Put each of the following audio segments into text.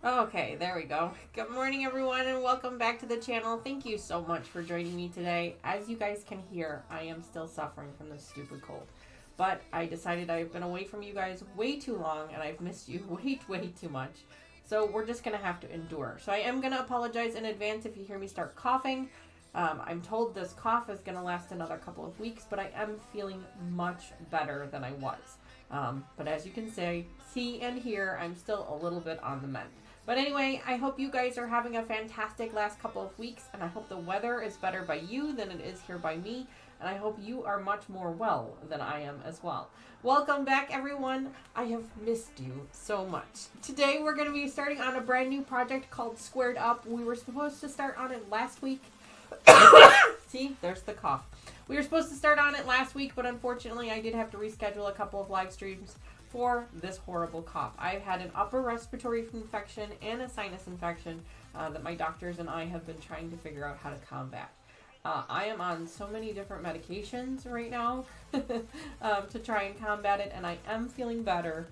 Okay, there we go. Good morning, everyone, and welcome back to the channel. Thank you so much for joining me today. As you guys can hear, I am still suffering from this stupid cold. But I decided I've been away from you guys way too long, and I've missed you way too much. So we're just going to have to endure. So I am going to apologize in advance if you hear me start coughing. I'm told this cough is going to last another couple of weeks, but I am feeling much better than I was. But as you can see and hear, I'm still a little bit on the mend. But anyway, I hope you guys are having a fantastic last couple of weeks, and I hope the weather is better by you than it is here by me, and I hope you are much more well than I am as well. Welcome back, everyone. I have missed you so much. Today, we're going to be starting on a brand new project called Squared Up. We were supposed to start on it last week. See, there's the cough. We were supposed to start on it last week, but unfortunately, I did have to reschedule a couple of live streams for this horrible cough. I've had an upper respiratory infection and a sinus infection that my doctors and I have been trying to figure out how to combat. I am on so many different medications right now to try and combat it, and I am feeling better,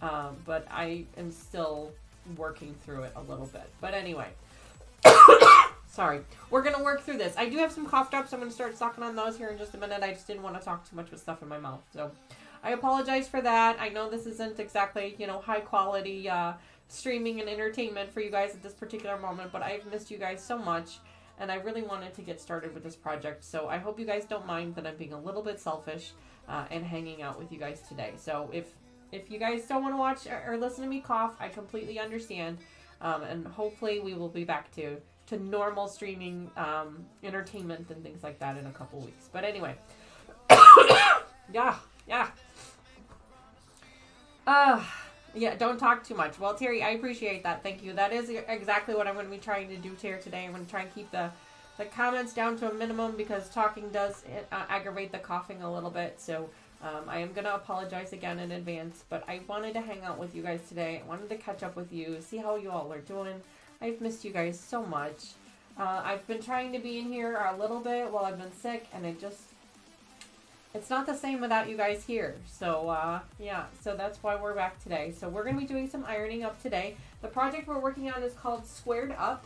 but I am still working through it a little bit. But anyway, sorry, we're going to work through this. I do have some cough drops. I'm going to start sucking on those here in just a minute. I just didn't want to talk too much with stuff in my mouth, so I apologize for that. I know this isn't exactly, high quality streaming and entertainment for you guys at this particular moment, but I've missed you guys so much, and I really wanted to get started with this project. So I hope you guys don't mind that I'm being a little bit selfish and hanging out with you guys today. So if you guys don't want to watch or listen to me cough, I completely understand, and hopefully we will be back to normal streaming entertainment and things like that in a couple weeks. But anyway, yeah, don't talk too much. Well, Terry, I appreciate that. Thank you. That is exactly what I'm going to be trying to do here today. I'm going to try and keep the comments down to a minimum because talking does aggravate the coughing a little bit. So I am going to apologize again in advance, but I wanted to hang out with you guys today. I wanted to catch up with you, see how you all are doing. I've missed you guys so much. I've been trying to be in here a little bit while I've been sick, and it's not the same without you guys here. So, yeah, so that's why we're back today. So we're going to be doing some ironing up today. The project we're working on is called Squared Up.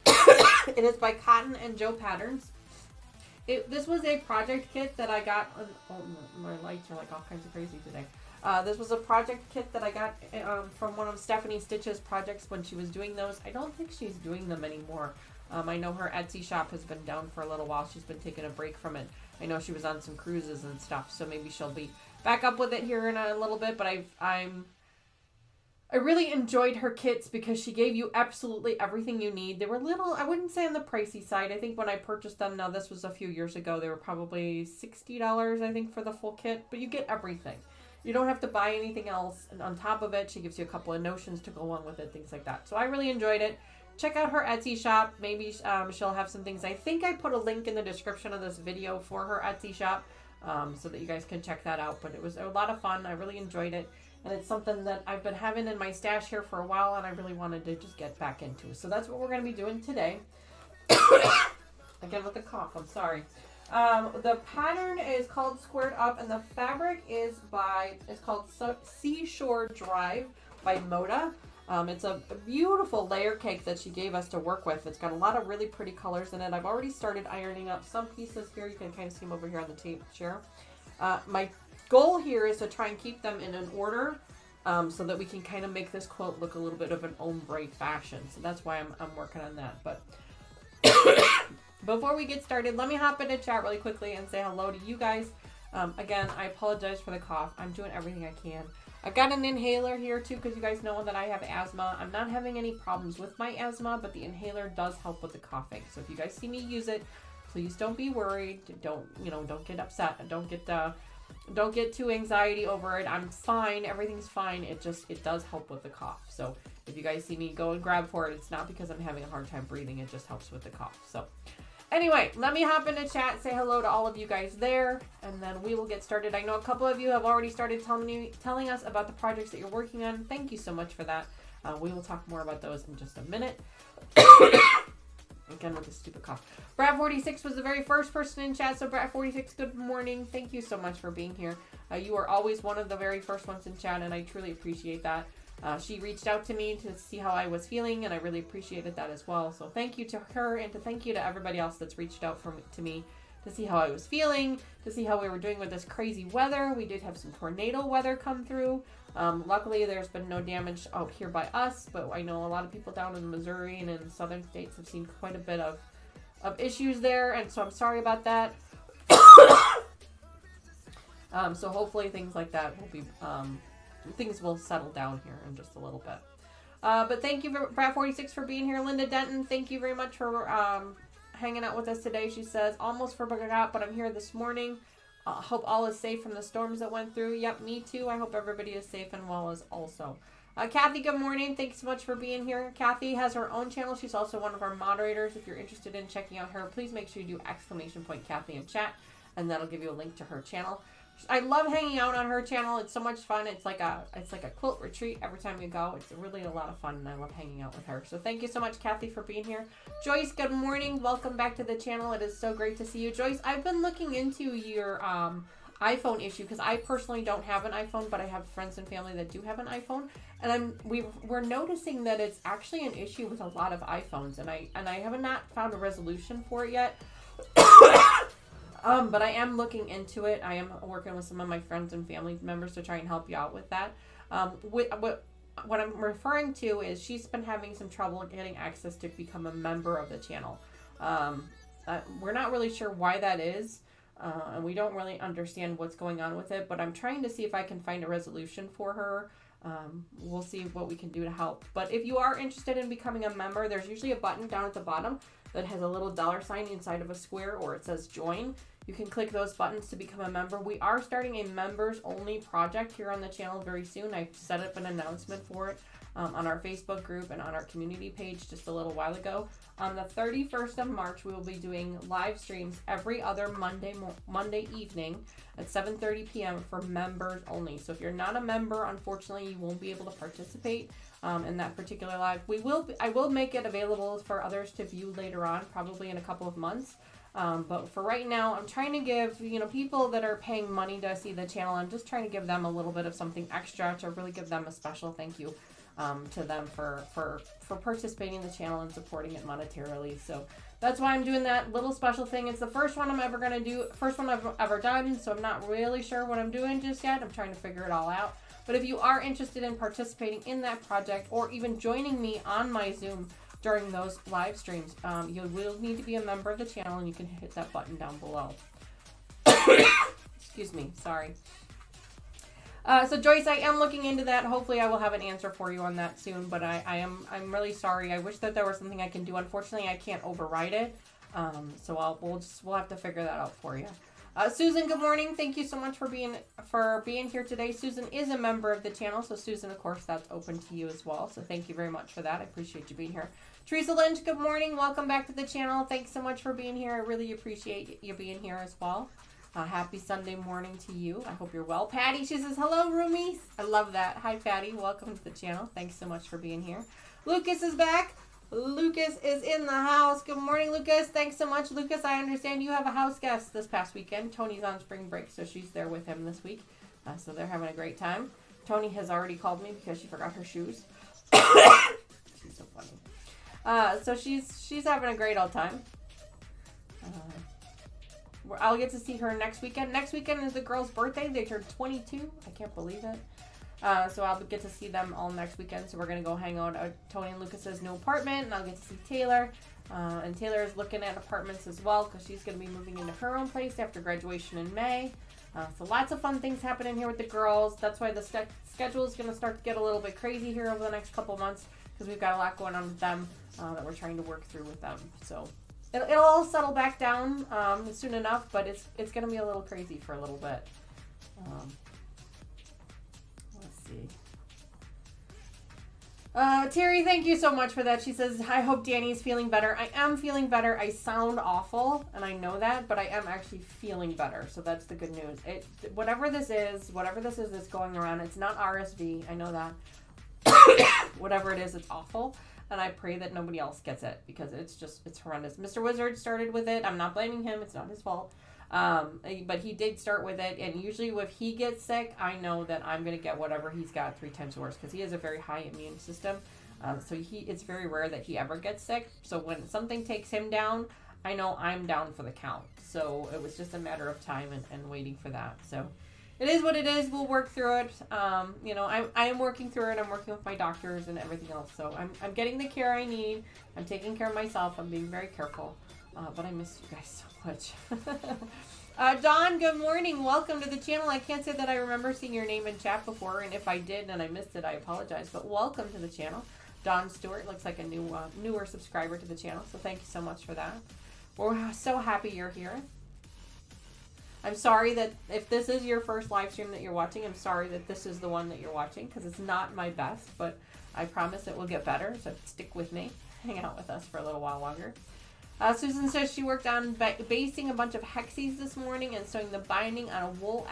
It is by Cotton and Joe Patterns. This was a project kit that I got. Oh, my lights are like all kinds of crazy today. This was a project kit that I got from one of Stephanie Stitch's projects when she was doing those. I don't think she's doing them anymore. I know her Etsy shop has been down for a little while. She's been taking a break from it. I know she was on some cruises and stuff, so maybe she'll be back up with it here in a little bit. But I really enjoyed her kits because she gave you absolutely everything you need. They were little, I wouldn't say on the pricey side. I think when I purchased them, now this was a few years ago, they were probably $60, I think, for the full kit. But you get everything. You don't have to buy anything else. And on top of it, she gives you a couple of notions to go along with it, things like that. So I really enjoyed it. Check out her Etsy shop. Maybe she'll have some things. I think I put a link in the description of this video for her Etsy shop so that you guys can check that out. But it was a lot of fun. I really enjoyed it. And it's something that I've been having in my stash here for a while, and I really wanted to just get back into. So that's what we're going to be doing today. Again with the cough. I'm sorry. The pattern is called Squared Up, and the fabric is called Seashore Drive by Moda. It's a beautiful layer cake that she gave us to work with. It's got a lot of really pretty colors in it. I've already started ironing up some pieces here. You can kind of see them over here on the tape chair. My goal here is to try and keep them in an order so that we can kind of make this quilt look a little bit of an ombre fashion. So that's why I'm working on that. But before we get started, let me hop into chat really quickly and say hello to you guys. Again, I apologize for the cough. I'm doing everything I can. I've got an inhaler here too because you guys know that I have asthma. I'm not having any problems with my asthma, but the inhaler does help with the coughing. So if you guys see me use it, please don't be worried. Don't get upset. Don't get too anxiety over it. I'm fine. Everything's fine. It does help with the cough. So if you guys see me go and grab for it, it's not because I'm having a hard time breathing. It just helps with the cough. So anyway, let me hop into chat, say hello to all of you guys there, and then we will get started. I know a couple of you have already started telling us about the projects that you're working on. Thank you so much for that. We will talk more about those in just a minute. Again with the stupid cough. Brad46 was the very first person in chat, so Brad46, good morning. Thank you so much for being here. You are always one of the very first ones in chat, and I truly appreciate that. She reached out to me to see how I was feeling, and I really appreciated that as well. So thank you to her, and thank you to everybody else that's reached out to me to see how I was feeling, to see how we were doing with this crazy weather. We did have some tornado weather come through. Luckily, there's been no damage out here by us, but I know a lot of people down in Missouri and in southern states have seen quite a bit of issues there, and so I'm sorry about that. So hopefully things like that will be, things will settle down here in just a little bit. But thank you, Brad46, for being here. Linda Denton, thank you very much for hanging out with us today. She says, almost forgot, but I'm here this morning. Hope all is safe from the storms that went through. Yep, me too. I hope everybody is safe and well as also. Kathy, good morning. Thanks so much for being here. Kathy has her own channel. She's also one of our moderators. If you're interested in checking out her, please make sure you do ! Kathy in chat, and that'll give you a link to her channel. I love hanging out on her channel. It's so much fun. It's like a quilt retreat every time you go. It's really a lot of fun, and I love hanging out with her. So thank you so much, Kathy, for being here. Joyce, good morning. Welcome back to the channel. It is so great to see you. Joyce, I've been looking into your iPhone issue because I personally don't have an iPhone, but I have friends and family that do have an iPhone, and we're noticing that it's actually an issue with a lot of iPhones, and I have not found a resolution for it yet. But I am looking into it. I am working with some of my friends and family members to try and help you out with that. What I'm referring to is she's been having some trouble getting access to become a member of the channel. We're not really sure why that is, and we don't really understand what's going on with it, but I'm trying to see if I can find a resolution for her. We'll see what we can do to help. But if you are interested in becoming a member, there's usually a button down at the bottom that has a little $sign inside of a square, or it says join. You can click those buttons to become a member. We are starting a members only project here on the channel very soon. I set up an announcement for it on our Facebook group and on our community page just a little while ago. On the 31st of March, we will be doing live streams every other Monday evening at 7:30 p.m. for members only. So if you're not a member, unfortunately, you won't be able to participate in that particular live. I will make it available for others to view later on, probably in a couple of months. But for right now, I'm trying to give, people that are paying money to see the channel, I'm just trying to give them a little bit of something extra to really give them a special thank you to them for participating in the channel and supporting it monetarily. So that's why I'm doing that little special thing. It's the first one I'm ever going to do, first one I've ever done, so I'm not really sure what I'm doing just yet. I'm trying to figure it all out. But if you are interested in participating in that project or even joining me on my Zoom during those live streams, you will need to be a member of the channel, and you can hit that button down below. Excuse me, sorry. So Joyce, I am looking into that. Hopefully I will have an answer for you on that soon, but I'm really sorry. I wish that there was something I can do. Unfortunately, I can't override it. So we'll have to figure that out for you. Susan, good morning. Thank you so much for being here today. Susan is a member of the channel, so Susan, of course, that's open to you as well. So thank you very much for that. I appreciate you being here. Teresa Lynch, good morning. Welcome back to the channel. Thanks so much for being here. I really appreciate you being here as well. Happy Sunday morning to you. I hope you're well. Patty, she says, hello, roomies. I love that. Hi, Patty. Welcome to the channel. Thanks so much for being here. Lucas is back. Lucas is in the house. Good morning, Lucas. Thanks so much. Lucas, I understand you have a house guest this past weekend. Tony's on spring break, so she's there with him this week. So they're having a great time. Tony has already called me because she forgot her shoes. She's so funny. So she's having a great old time. I'll get to see her next weekend. Next weekend is the girl's birthday. They turned 22. I can't believe it. So I'll get to see them all next weekend. So we're going to go hang out at Tony and Lucas's new apartment, and I'll get to see Taylor. And Taylor is looking at apartments as well because she's going to be moving into her own place after graduation in May. So lots of fun things happening here with the girls. That's why the schedule is going to start to get a little bit crazy here over the next couple months because we've got a lot going on with them that we're trying to work through with them. So it'll all settle back down soon enough, but it's going to be a little crazy for a little bit. Let's see. Terry, thank you so much for that. She says, I hope Danny's feeling better. I am feeling better. I sound awful, and I know that, but I am actually feeling better. So that's the good news. Whatever this is that's going around, it's not RSV. I know that. Whatever it is, it's awful. And I pray that nobody else gets it because it's horrendous. Mr. Wizard started with it. I'm not blaming him. It's not his fault. But he did start with it, and usually if he gets sick, I know that I'm going to get whatever he's got 3 times worse, because he has a very high immune system. So it's very rare that he ever gets sick. So when something takes him down, I know I'm down for the count. So it was just a matter of time and waiting for that. So it is what it is. We'll work through it. You know, I am working through it. I'm working with my doctors and everything else. So I'm getting the care I need. I'm taking care of myself. I'm being very careful. But I miss you guys so much. Dawn, good morning. Welcome to the channel. I can't say that I remember seeing your name in chat before, and if I did and I missed it, I apologize. But welcome to the channel. Dawn Stewart looks like a newer subscriber to the channel, so thank you so much for that. We're so happy you're here. I'm sorry that if this is your first live stream that you're watching, I'm sorry that this is the one that you're watching, because it's not my best, but I promise it will get better, so stick with me. Hang out with us for a little while longer. Susan says she worked on basting a bunch of hexies this morning and sewing the binding on a wool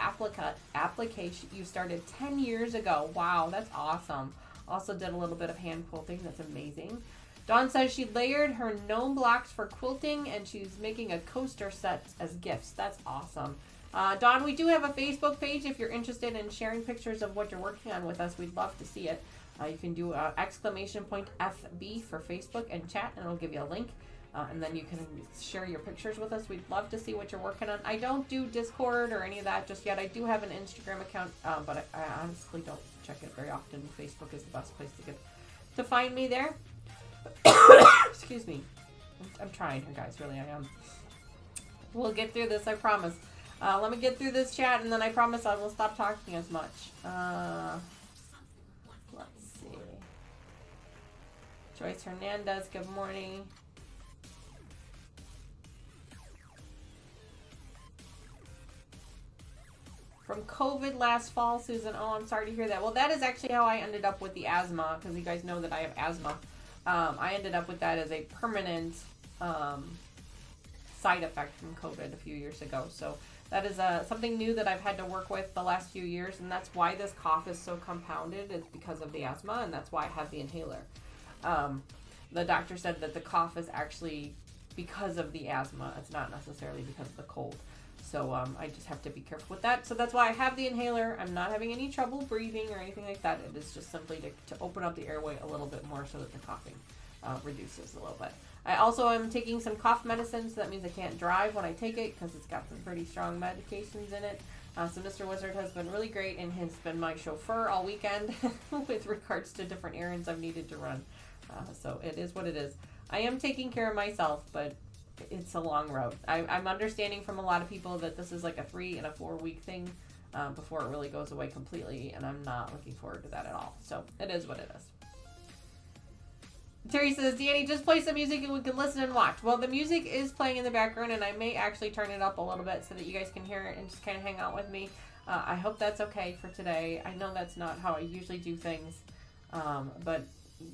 application you started 10 years ago. Wow, that's awesome. Also did a little bit of hand quilting. That's amazing. Dawn says she layered her gnome blocks for quilting, and she's making a coaster set as gifts. That's awesome. Dawn, we do have a Facebook page. If you're interested in sharing pictures of what you're working on with us, we'd love to see it. You can do !FB for Facebook and chat, and it'll give you a link. And then you can share your pictures with us. We'd love to see what you're working on. I don't do Discord or any of that just yet. I do have an Instagram account, but I honestly don't check it very often. Facebook is the best place to find me there. Excuse me. I'm trying here, guys. Really, I am. We'll get through this, I promise. Let me get through this chat, and then I promise I will stop talking as much. Let's see. Joyce Hernandez, good morning. From COVID last fall, Susan. Oh, I'm sorry to hear that. Well, that is actually how I ended up with the asthma, because you guys know that I have asthma. I ended up with that as a permanent side effect from COVID a few years ago. So that is something new that I've had to work with the last few years, and that's why this cough is so compounded. It's because of the asthma, and that's why I have the inhaler. The doctor said that the cough is actually because of the asthma. It's not necessarily because of the cold. So I just have to be careful with that. So that's why I have the inhaler. I'm not having any trouble breathing or anything like that. It is just simply to open up the airway a little bit more so that the coughing reduces a little bit. I also am taking some cough medicine, so that means I can't drive when I take it because it's got some pretty strong medications in it. So Mr. Wizard has been really great and has been my chauffeur all weekend with regards to different errands I've needed to run. So it is what it is. I am taking care of myself, but it's a long road. I'm understanding from a lot of people that this is like a 3 and a 4 week thing before it really goes away completely, and I'm not looking forward to that at all. So it is what it is. Terry says, Danny, just play some music and we can listen and watch. Well, the music is playing in the background, and I may actually turn it up a little bit so that you guys can hear it and just kind of hang out with me. I hope that's okay for today. I know that's not how I usually do things, but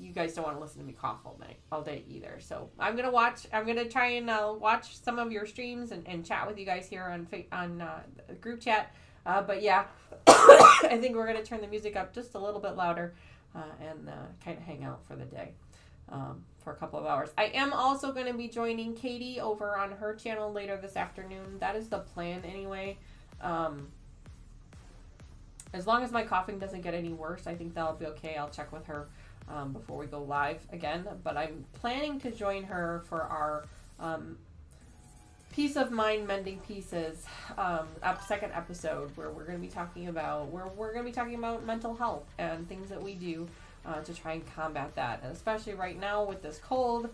you guys don't want to listen to me cough all day either. So I'm gonna try and watch some of your streams and chat with you guys here on group chat. But yeah, I think we're gonna turn the music up just a little bit louder and kind of hang out for the day for a couple of hours. I am also going to be joining Katie over on her channel later this afternoon. That is the plan anyway. As long as my coughing doesn't get any worse, I think that'll be okay. I'll check with her before we go live again, but I'm planning to join her for our Peace of Mind Mending Pieces second episode, where we're going to be talking about mental health and things that we do to try and combat that. And especially right now with this cold,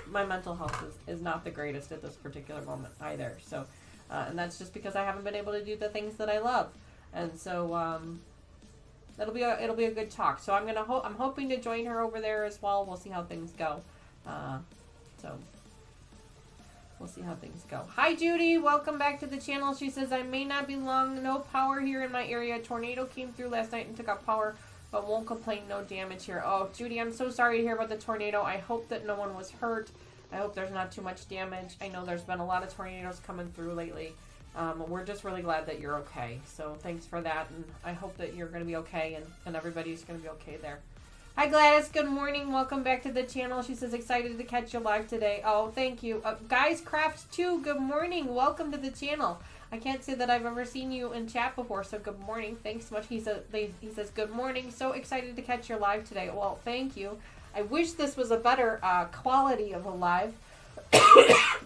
my mental health is not the greatest at this particular moment either. So and that's just because I haven't been able to do the things that I love. And so it'll be a good talk. So I'm hoping to join her over there as well. We'll see how things go. So we'll see how things go. Hi Judy, welcome back to the channel. She says, I may not be long, no power here in my area. A tornado came through last night and took out power, but won't complain, no damage here. Oh, Judy, I'm so sorry to hear about the tornado. I hope that no one was hurt. I hope there's not too much damage. I know there's been a lot of tornadoes coming through lately. We're just really glad that you're okay. So thanks for that, and I hope that you're going to be okay, and everybody's going to be okay there. Hi Gladys, good morning. Welcome back to the channel. She says excited to catch you live today. Oh, thank you. Guys Craft 2, good morning. Welcome to the channel. I can't say that I've ever seen you in chat before, so good morning. Thanks so much. He says good morning. So excited to catch your live today. Well, thank you. I wish this was a better quality of a live.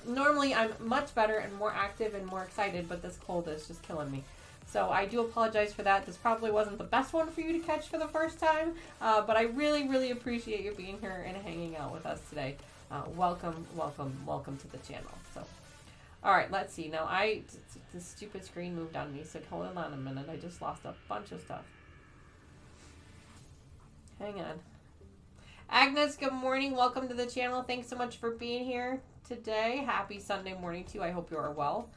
Normally I'm much better and more active and more excited, but this cold is just killing me. So I do apologize for that. This probably wasn't the best one for you to catch for the first time, but I really, really appreciate you being here and hanging out with us today. Welcome, welcome, welcome to the channel. So, all right, let's see. Now, this stupid screen moved on me, so hold on a minute. I just lost a bunch of stuff. Hang on. Agnes, good morning. Welcome to the channel. Thanks so much for being here today. Happy Sunday morning to you. I hope you are well.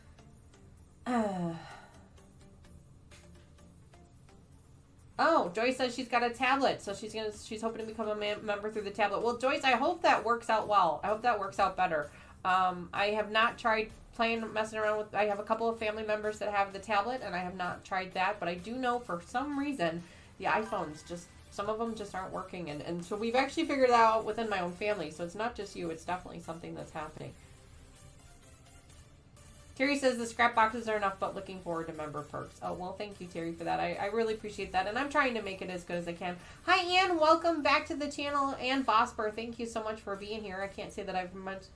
Oh, Joyce says she's got a tablet, so she's hoping to become a member through the tablet. Well, Joyce, I hope that works out well. I hope that works out better. I have not tried messing around with. I have a couple of family members that have the tablet, and I have not tried that. But I do know for some reason the iPhones some of them just aren't working, and so we've actually figured it out within my own family. So it's not just you; it's definitely something that's happening. Terry says the scrap boxes are enough, but looking forward to member perks. Oh, well, thank you, Terry, for that. I really appreciate that, and I'm trying to make it as good as I can. Hi, Ann. Welcome back to the channel. Ann Vosper, thank you so much for being here. I can't say that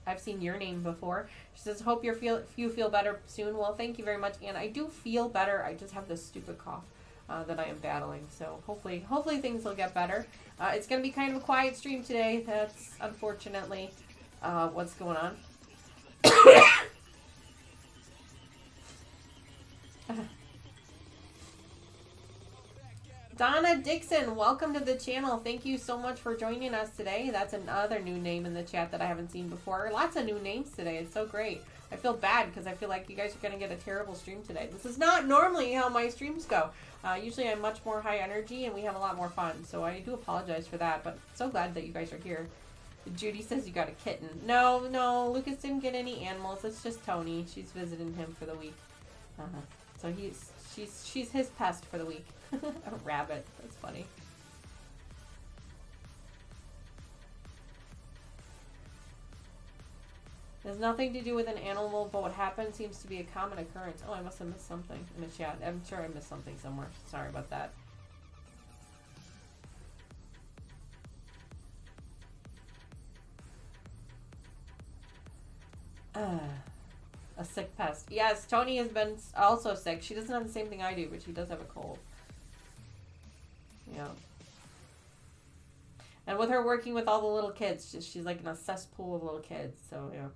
I've seen your name before. She says, hope you feel better soon. Well, thank you very much, Ann. I do feel better. I just have this stupid cough that I am battling, so hopefully things will get better. It's going to be kind of a quiet stream today. That's unfortunately what's going on. Donna Dixon, welcome to the channel. Thank you so much for joining us today. That's another new name in the chat that I haven't seen before. Lots of new names today. It's so great. I feel bad because I feel like you guys are going to get a terrible stream today. This is not normally how my streams go. Usually I'm much more high energy and we have a lot more fun. So I do apologize for that, but so glad that you guys are here. Judy says you got a kitten. No, Lucas didn't get any animals. It's just Tony. She's visiting him for the week. So she's his pest for the week. A rabbit. That's funny. There's nothing to do with an animal, but what happened seems to be a common occurrence. Oh, I must have missed something in the chat. I'm sure I missed something somewhere. Sorry about that. A sick pest. Yes, Tony has been also sick. She doesn't have the same thing I do, but she does have a cold. Yeah. And with her working with all the little kids, she's like in a cesspool of little kids. So, yeah.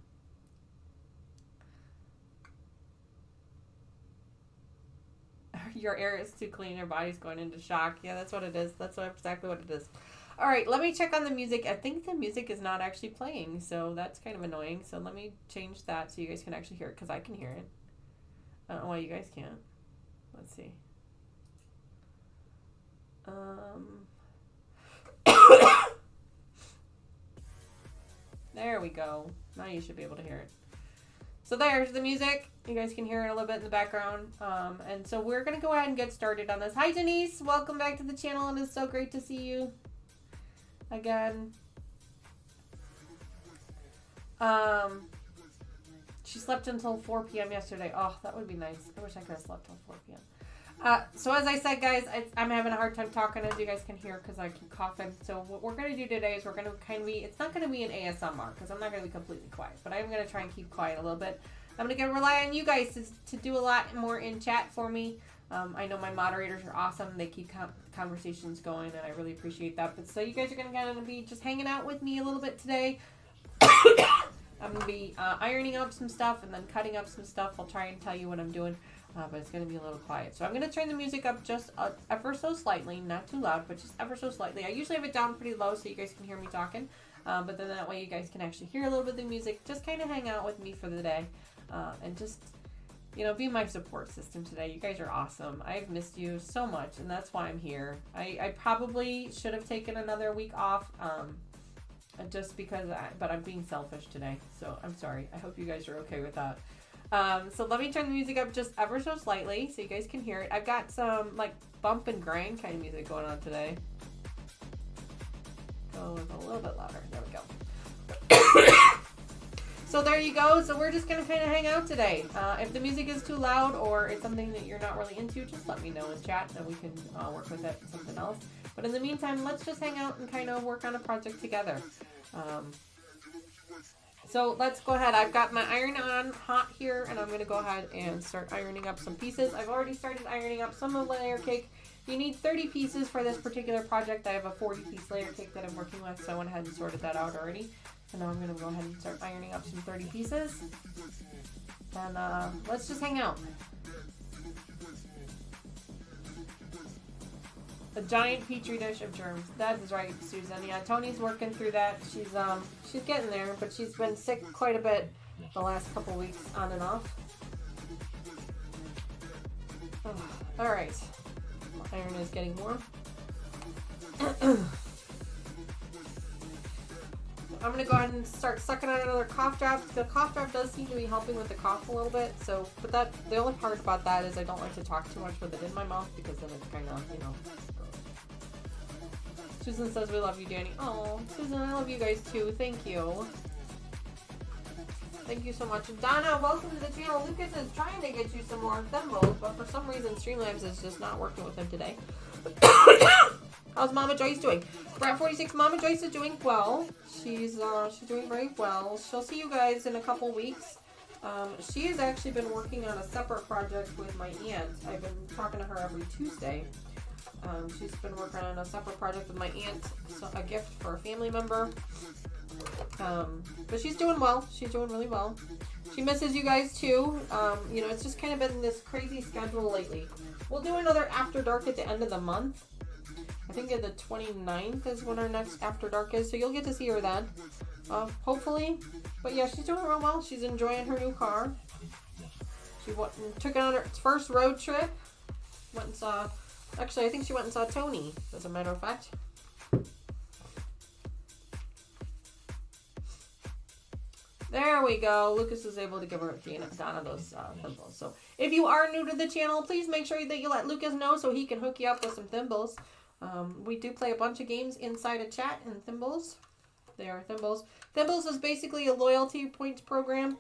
Your air is too clean. Your body's going into shock. Yeah, that's what it is. That's exactly what it is. All right, let me check on the music. I think the music is not actually playing, so that's kind of annoying. So let me change that so you guys can actually hear it, because I can hear it. I don't know why you guys can't. Let's see. There we go. Now you should be able to hear it. So there's the music. You guys can hear it a little bit in the background. And so we're going to go ahead and get started on this. Hi, Denise. Welcome back to the channel. It is so great to see you again. She slept until 4 p.m. yesterday. Oh, that would be nice. I wish I could have slept until 4 p.m. So as I said, guys, I'm having a hard time talking, as you guys can hear, because I keep coughing. So what we're going to do today is we're going to kind of be, it's not going to be an ASMR, because I'm not going to be completely quiet, but I'm going to try and keep quiet a little bit. I'm going to rely on you guys to do a lot more in chat for me. I know my moderators are awesome. They keep conversations going, and I really appreciate that. But so you guys are going to kind of be just hanging out with me a little bit today. I'm going to be ironing up some stuff and then cutting up some stuff. I'll try and tell you what I'm doing. But it's going to be a little quiet. So I'm going to turn the music up just ever so slightly, not too loud, but just ever so slightly. I usually have it down pretty low so you guys can hear me talking, but then that way you guys can actually hear a little bit of the music. Just kind of hang out with me for the day, and just, you know, be my support system today. You guys are awesome. I've missed you so much, and that's why I'm here. I probably should have taken another week off, just because, but I'm being selfish today, so I'm sorry. I hope you guys are okay with that. So let me turn the music up just ever so slightly so you guys can hear it. I've got some like bump and grind kind of music going on today. a little bit louder. There we go. So there you go. So we're just going to kind of hang out today. If the music is too loud or it's something that you're not really into, just let me know in chat and we can work with it something else. But in the meantime, let's just hang out and kind of work on a project together. So let's go ahead. I've got my iron on hot here, and I'm going to go ahead and start ironing up some pieces. I've already started ironing up some of the layer cake. You need 30 pieces for this particular project. I have a 40-piece layer cake that I'm working with, so I went ahead and sorted that out already. So now I'm going to go ahead and start ironing up some 30 pieces. And let's just hang out. A giant petri dish of germs. That is right, Susan. Yeah, Tony's working through that. She's getting there, but she's been sick quite a bit the last couple weeks, on and off. Oh, all right. My iron is getting warm. I'm going to go ahead and start sucking out another cough drop. The cough drop does seem to be helping with the cough a little bit. So, but the only part about that is I don't like to talk too much with it in my mouth because then it's kind of, you know. Susan says we love you, Danny. Oh, Susan, I love you guys too. Thank you. Thank you so much. And Donna, welcome to the channel. Lucas is trying to get you some more thimbles, but for some reason Streamlabs is just not working with him today. How's Mama Joyce doing? Brat 46, Mama Joyce is doing well. She's doing very well. She'll see you guys in a couple weeks. She has actually been working on a separate project with my aunt. I've been talking to her every Tuesday. She's been working on a separate project with my aunt, so a gift for a family member. But she's doing well. She's doing really well. She misses you guys too. You know, it's just kind of been this crazy schedule lately. We'll do another After Dark at the end of the month. I think the 29th is when our next After Dark is, so you'll get to see her then. Hopefully. But yeah, she's doing real well. She's enjoying her new car. She took it on her first road trip. Went and saw... Actually, I think she went and saw Tony, as a matter of fact. There we go. Lucas is able to give her Donna those thimbles. So if you are new to the channel, please make sure that you let Lucas know so he can hook you up with some thimbles. We do play a bunch of games inside a chat in Thimbles. They are Thimbles. Thimbles is basically a loyalty points program.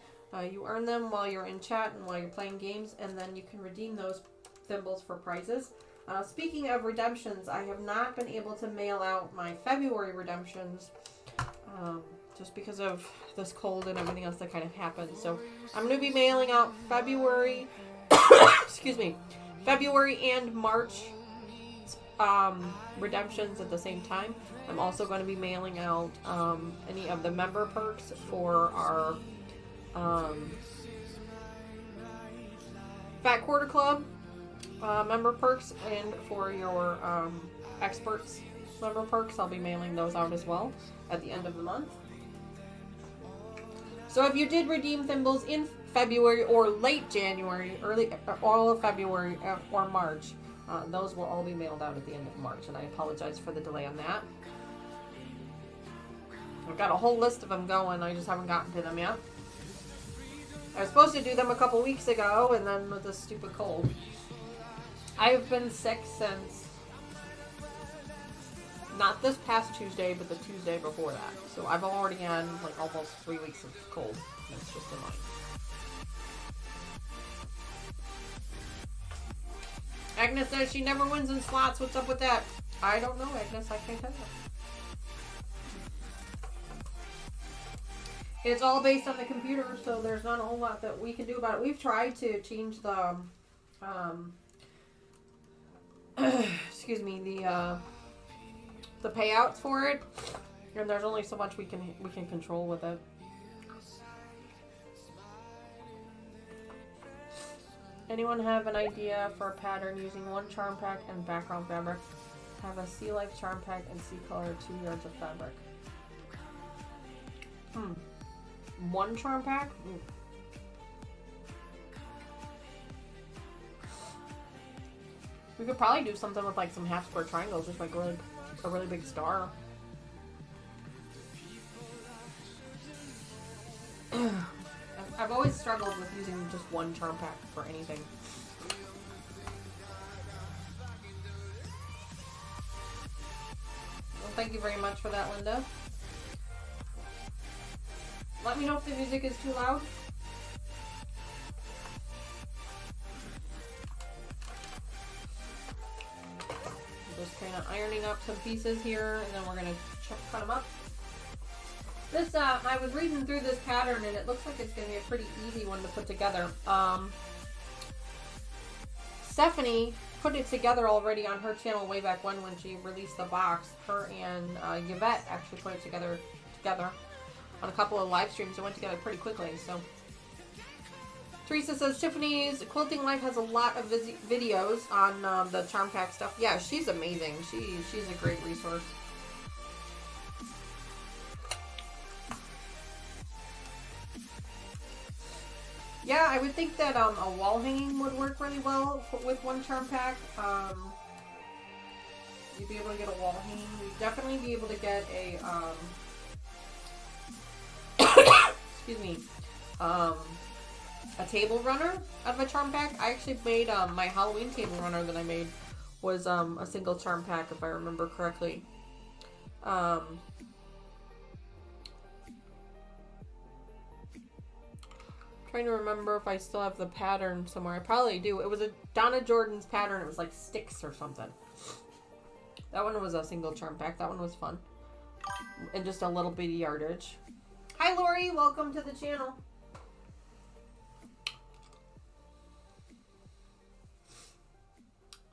You earn them while you're in chat and while you're playing games, and then you can redeem those thimbles for prizes. Speaking of redemptions, I have not been able to mail out my February redemptions just because of this cold and everything else that kind of happened. So I'm going to be mailing out February, excuse me, February and March redemptions at the same time. I'm also going to be mailing out any of the member perks for our Fat Quarter Club member perks, and for your experts member perks, I'll be mailing those out as well at the end of the month. So if you did redeem thimbles in February or late January, all of February or March, those will all be mailed out at the end of March, and I apologize for the delay on that. I've got a whole list of them going, I just haven't gotten to them yet. I was supposed to do them a couple weeks ago, and then with this stupid cold. I've been sick since, not this past Tuesday, but the Tuesday before that. So I've already had like almost 3 weeks of cold. That's just annoying. Agnes says she never wins in slots. What's up with that? I don't know, Agnes. I can't tell you. It's all based on the computer, so there's not a whole lot that we can do about it. We've tried to change the, excuse me, the payouts for it, and there's only so much we can control with it. Anyone have an idea for a pattern using one charm pack and background fabric? Have a sea life charm pack and sea color 2 yards of fabric. One charm pack? We could probably do something with like some half square triangles, just like a really big star. I've always struggled with using just one charm pack for anything. thank you very much for that, Linda. Let me know if the music is too loud. Just kind of ironing up some pieces here, and then we're going to cut them up. This, I was reading through this pattern, and it looks like it's going to be a pretty easy one to put together. Stephanie put it together already on her channel way back when she released the box. Her and Yvette actually put it together on a couple of live streams. It went together pretty quickly. So Teresa says Tiffany's quilting life has a lot of videos on the charm pack stuff. Yeah, she's amazing. She's a great resource. Yeah, I would think that a wall hanging would work really well with one charm pack. You'd be able to get a wall hanging. You'd definitely be able to get a excuse me, a table runner out of a charm pack. I actually made my Halloween table runner that I made was a single charm pack, if I remember correctly. Trying to remember if I still have the pattern somewhere. I probably do. It was a Donna Jordan's pattern. It was like sticks or something. That one was a single charm pack. That one was fun. And just a little bitty yardage. Hi Lori, welcome to the channel.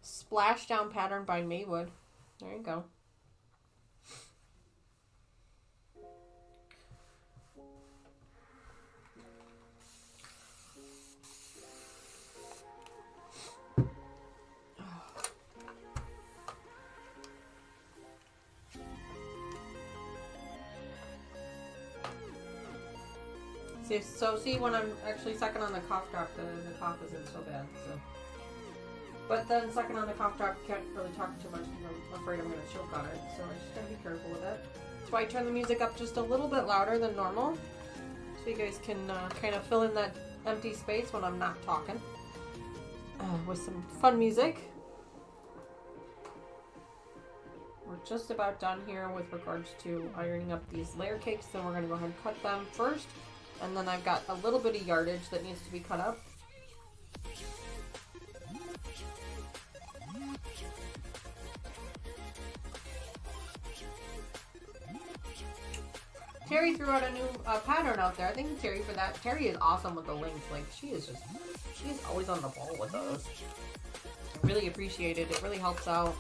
Splashdown pattern by Maywood. There you go. See, when I'm actually sucking on the cough drop, the cough isn't so bad. So, but then sucking on the cough drop, can't really talk too much because I'm afraid I'm going to choke on it. So I just gotta be careful with it. That's why I turn the music up just a little bit louder than normal, so you guys can kind of fill in that empty space when I'm not talking with some fun music. We're just about done here with regards to ironing up these layer cakes. Then we're going to go ahead and cut them first. And then I've got a little bit of yardage that needs to be cut up. Terry threw out a new pattern out there. I think Terry for that. Terry is awesome with the links. Like, she's always on the ball with those. I really appreciate it. It really helps out.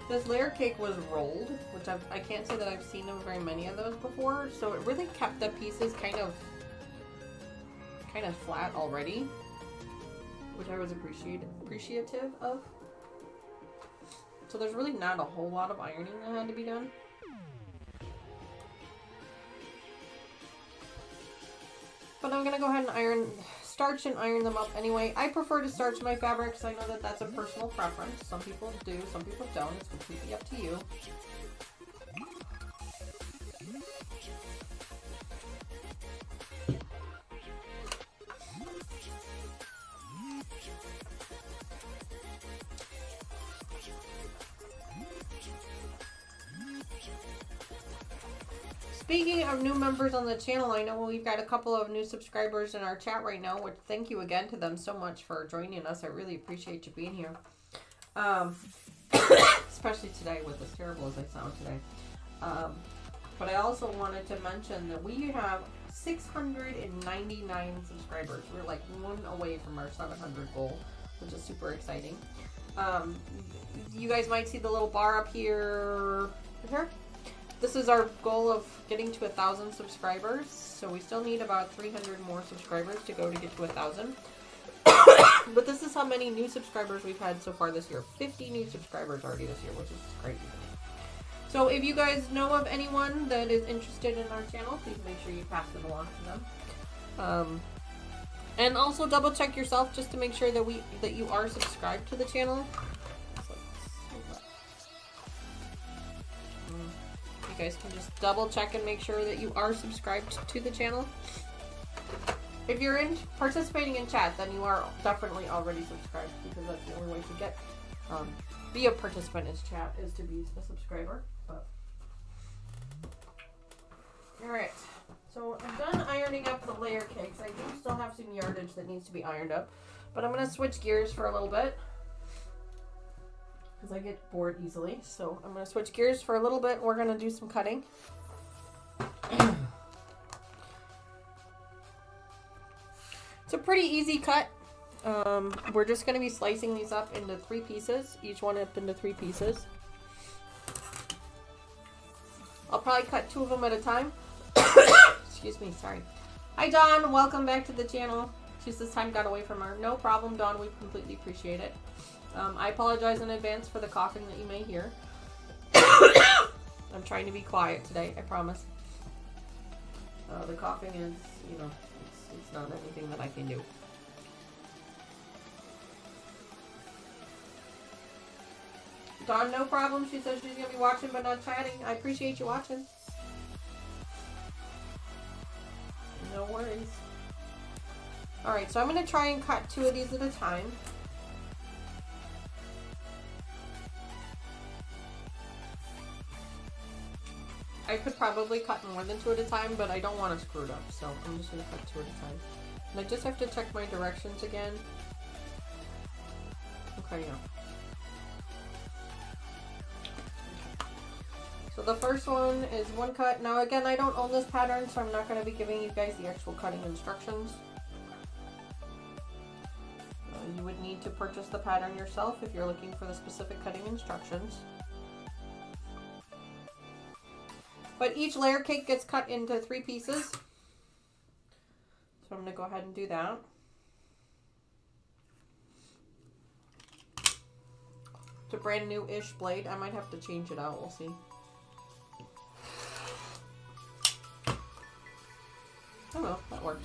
This layer cake was rolled, which I can't say that I've seen very many of those before, so it really kept the pieces kind of flat already, which I was appreciative of. So there's really not a whole lot of ironing that had to be done. But I'm gonna go ahead and starch and iron them up anyway. I prefer to starch my fabrics. I know that that's a personal preference. Some people do, some people don't. It's completely up to you. Speaking of new members on the channel, I know we've got a couple of new subscribers in our chat right now, which thank you again to them so much for joining us. I really appreciate you being here. Especially today with as terrible as I sound today. But I also wanted to mention that we have 699 subscribers. We're like one away from our 700 goal, which is super exciting. You guys might see the little bar up here. This is our goal of getting to 1,000 subscribers. So we still need about 300 more subscribers to go to get to 1,000. But this is how many new subscribers we've had so far this year. 50 new subscribers already this year, which is crazy. So if you guys know of anyone that is interested in our channel, please make sure you pass them along to them. And also double check yourself just to make sure that you are subscribed to the channel. You guys can just double check and make sure that you are subscribed to the channel. If you're participating in chat, then you are definitely already subscribed, because that's the only way to get be a participant in chat, is to be a subscriber. But alright, so I'm done ironing up the layer cakes. I do still have some yardage that needs to be ironed up, but I'm going to switch gears for a little bit because I get bored easily. So I'm going to switch gears for a little bit. We're going to do some cutting. It's a pretty easy cut. We're just going to be slicing these up into 3 pieces, each one up into 3 pieces. I'll probably cut 2 of them at a time. Excuse me, sorry. Hi Dawn, welcome back to the channel. She says time got away from her. No problem, Dawn, we completely appreciate it. I apologize in advance for the coughing that you may hear. I'm trying to be quiet today, I promise. The coughing is, you know, it's not anything that I can do. Dawn, no problem. She says she's going to be watching but not chatting. I appreciate you watching. No worries. Alright, so I'm going to try and cut 2 of these at a time. I could probably cut more than 2 at a time, but I don't want to screw it up, so I'm just going to cut 2 at a time. And I just have to check my directions again. Okay, yeah. So the first one is 1 cut. Now again, I don't own this pattern, so I'm not going to be giving you guys the actual cutting instructions. You would need to purchase the pattern yourself if you're looking for the specific cutting instructions. But each layer cake gets cut into 3 pieces. So I'm going to go ahead and do that. It's a brand new-ish blade. I might have to change it out. We'll see. Oh no, that worked.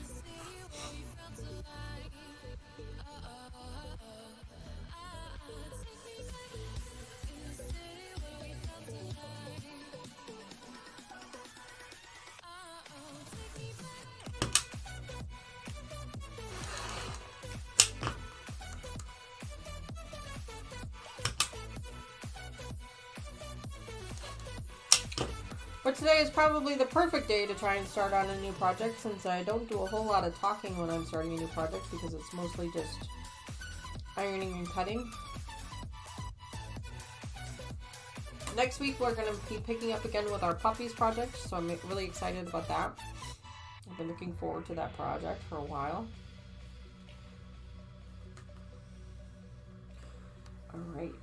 But today is probably the perfect day to try and start on a new project, since I don't do a whole lot of talking when I'm starting a new project, because it's mostly just ironing and cutting. Next week we're going to be picking up again with our puppies project, so I'm really excited about that. I've been looking forward to that project for a while. Alright.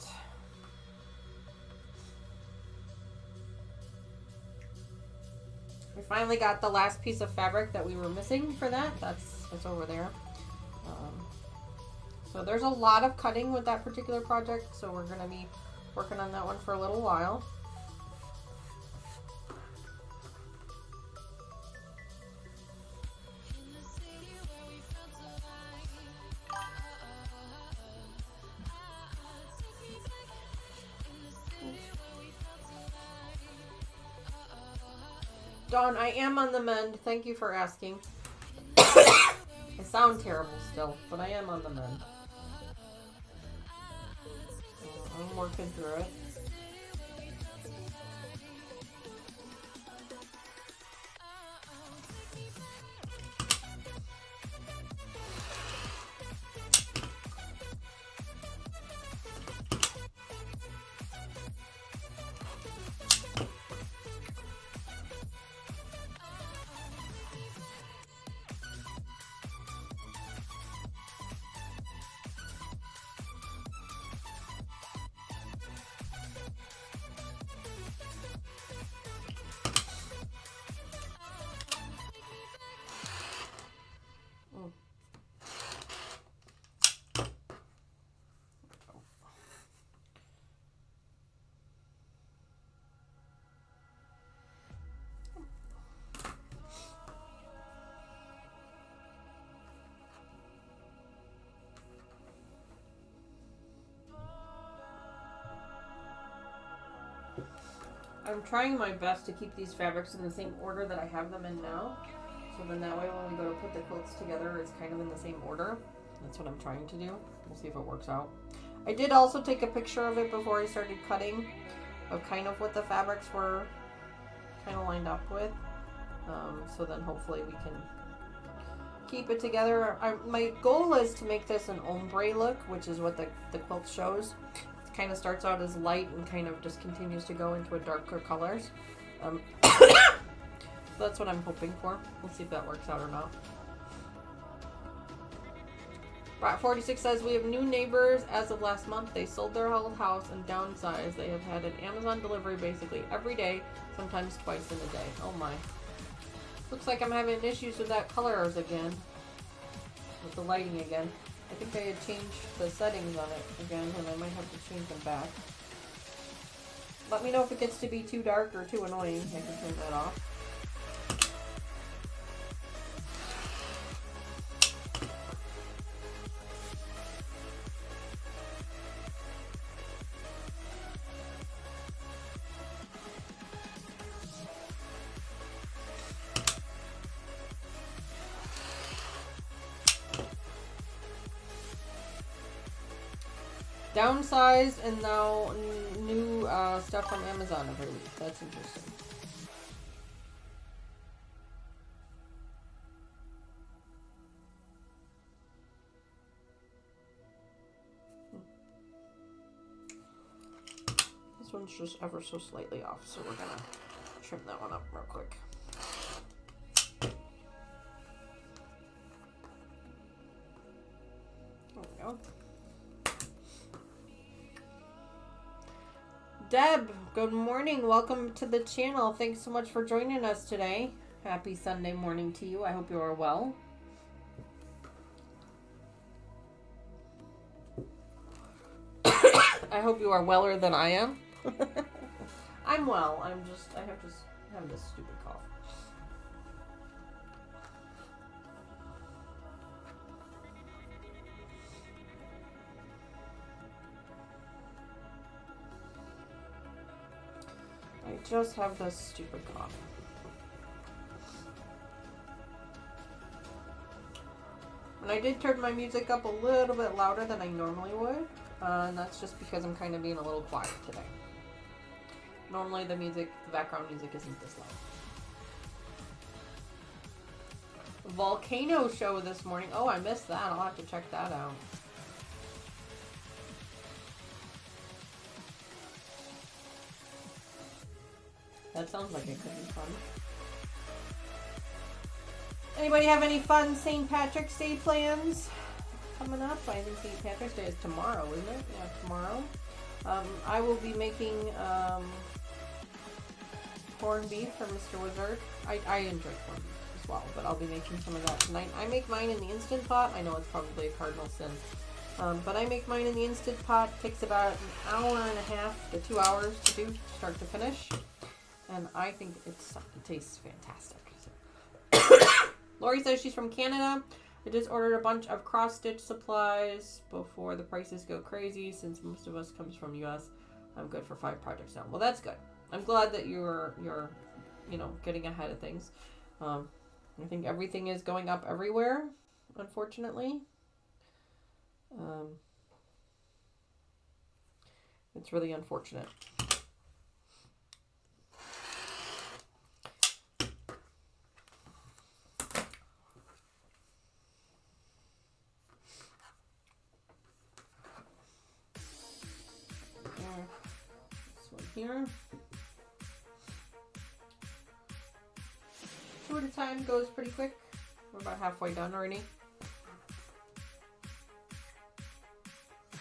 We finally got the last piece of fabric that we were missing for that. It's over there. So there's a lot of cutting with that particular project, so we're going to be working on that one for a little while. Dawn, I am on the mend. Thank you for asking. I sound terrible still, but I am on the mend. I'm working through it. I'm trying my best to keep these fabrics in the same order that I have them in now. So then that way when we go to put the quilts together, it's kind of in the same order. That's what I'm trying to do. We'll see if it works out. I did also take a picture of it before I started cutting, of kind of what the fabrics were kind of lined up with. So then hopefully we can keep it together. My goal is to make this an ombre look, which is what the quilt shows. It kind of starts out as light and kind of just continues to go into a darker colors. So that's what I'm hoping for. We'll see if that works out or not. Brat 46 says, we have new neighbors as of last month. They sold their old house and downsized. They have had an Amazon delivery basically every day, sometimes twice in a day. Oh my. Looks like I'm having issues with that colors again. With the lighting again. I think I had changed the settings on it again, and I might have to change them back. Let me know if it gets to be too dark or too annoying. I can turn that off. Downsized and now new stuff from Amazon every week. That's interesting. This one's just ever so slightly off, so we're gonna trim that one up real quick. There we go. Deb, good morning. Welcome to the channel. Thanks so much for joining us today. Happy Sunday morning to you. I hope you are well. I hope you are weller than I am. I'm well. I have this stupid cough. I just have this stupid cough. And I did turn my music up a little bit louder than I normally would. And that's just because I'm kind of being a little quiet today. Normally the background music isn't this loud. Volcano show this morning. Oh, I missed that. I'll have to check that out. That sounds like it could be fun. Anybody have any fun St. Patrick's Day plans coming up? I think St. Patrick's Day is tomorrow, isn't it? Yeah, tomorrow. I will be making corned beef for Mr. Wizard. I enjoy corned beef as well, but I'll be making some of that tonight. I make mine in the Instant Pot. I know it's probably a cardinal sin. But I make mine in the Instant Pot. It takes about an hour and a half to 2 hours to do, start to finish. And I think it tastes fantastic. So. Lori says she's from Canada. I just ordered a bunch of cross-stitch supplies before the prices go crazy. Since most of us comes from US, I'm good for 5 projects now. Well, that's good. I'm glad that you're getting ahead of things. I think everything is going up everywhere, unfortunately. It's really unfortunate. Here. 2 at a time goes pretty quick. We're about halfway done already.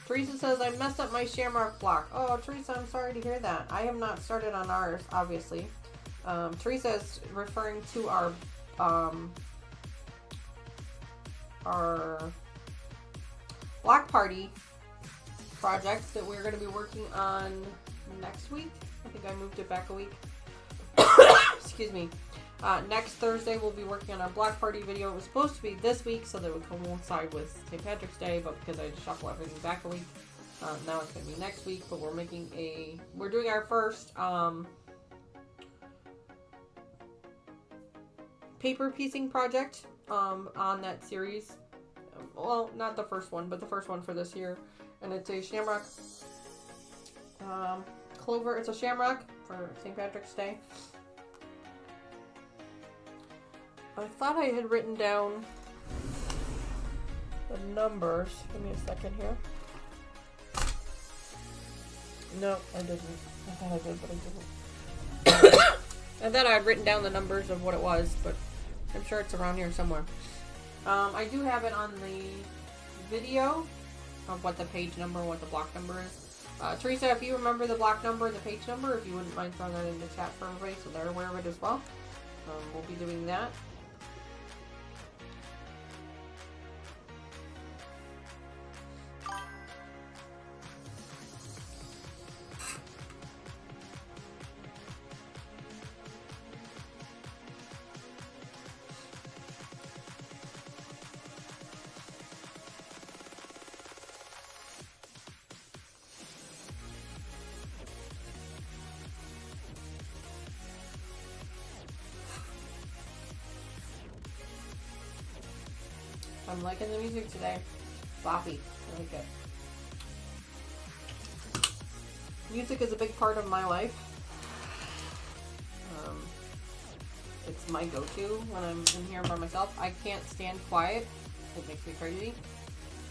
Teresa says, I messed up my shamrock block. Oh, Teresa, I'm sorry to hear that. I have not started on ours, obviously. Teresa is referring to our block party project that we're going to be working on next week. I think I moved it back a week. Excuse me. Next Thursday we'll be working on our block party video. It was supposed to be this week so that it would coincide with St. Patrick's Day, but because I had to shuffle everything back a week, now it's going to be next week. But we're doing our first paper piecing project on that series. Well, not the first one, but the first one for this year. And it's a shamrock clover. It's a shamrock for St. Patrick's Day. I thought I had written down the numbers. Give me a second here. No, I didn't. I thought I did, but I didn't. I thought I had written down the numbers of what it was, but I'm sure it's around here somewhere. I do have it on the video of what the page number and what the block number is. Teresa, if you remember the block number and the page number, if you wouldn't mind throwing that in the chat for everybody so they're aware of it as well. We'll be doing that. I'm liking the music today. Boppy. I like it. Music is a big part of my life. It's my go-to when I'm in here by myself. I can't stand quiet. It makes me crazy.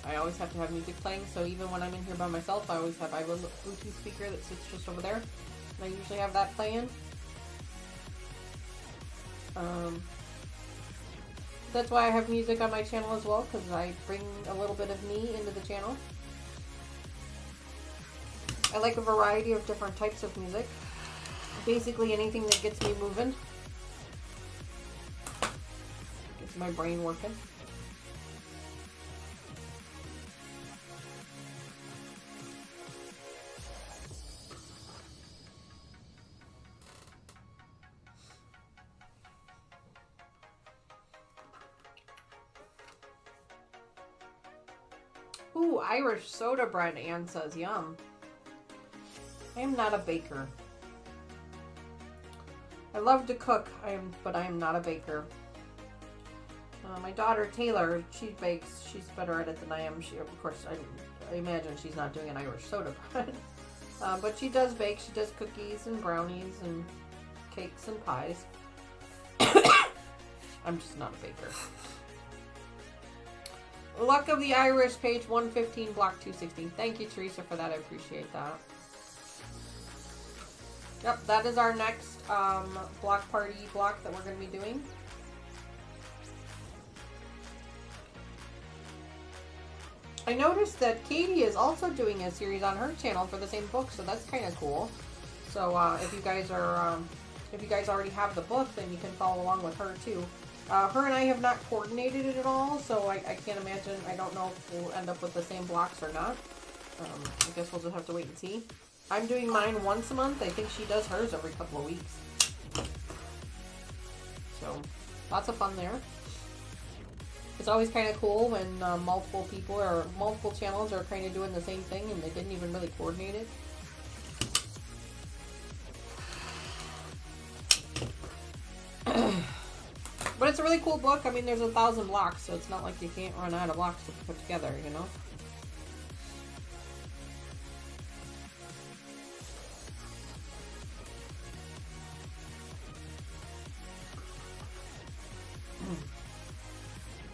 I always have to have music playing, so even when I'm in here by myself, I have a little Bluetooth speaker that sits just over there. And I usually have that playing. That's why I have music on my channel as well, because I bring a little bit of me into the channel. I like a variety of different types of music. Basically anything that gets me moving. Gets my brain working. Ooh, Irish soda bread, Anne says. Yum. I am not a baker. I love to cook, but I am not a baker. My daughter Taylor, she bakes. She's better at it than I am. She, of course, I imagine she's not doing an Irish soda bread. But she does bake. She does cookies and brownies and cakes and pies. I'm just not a baker. Luck of the Irish, page 115, block 216. Thank you, Teresa, for that. I appreciate that. Yep, that is our next block party block that we're going to be doing. I noticed that Katie is also doing a series on her channel for the same book, so that's kind of cool. So if you guys already have the book, then you can follow along with her too. Her and I have not coordinated it at all, so I can't imagine. I don't know if we'll end up with the same blocks or not. I guess we'll just have to wait and see. I'm doing mine once a month. I think she does hers every couple of weeks. So, lots of fun there. It's always kind of cool when multiple people or multiple channels are kind of doing the same thing and they didn't even really coordinate it. But it's a really cool book. I mean, there's 1,000 blocks, so it's not like you can't run out of blocks to put together, you know?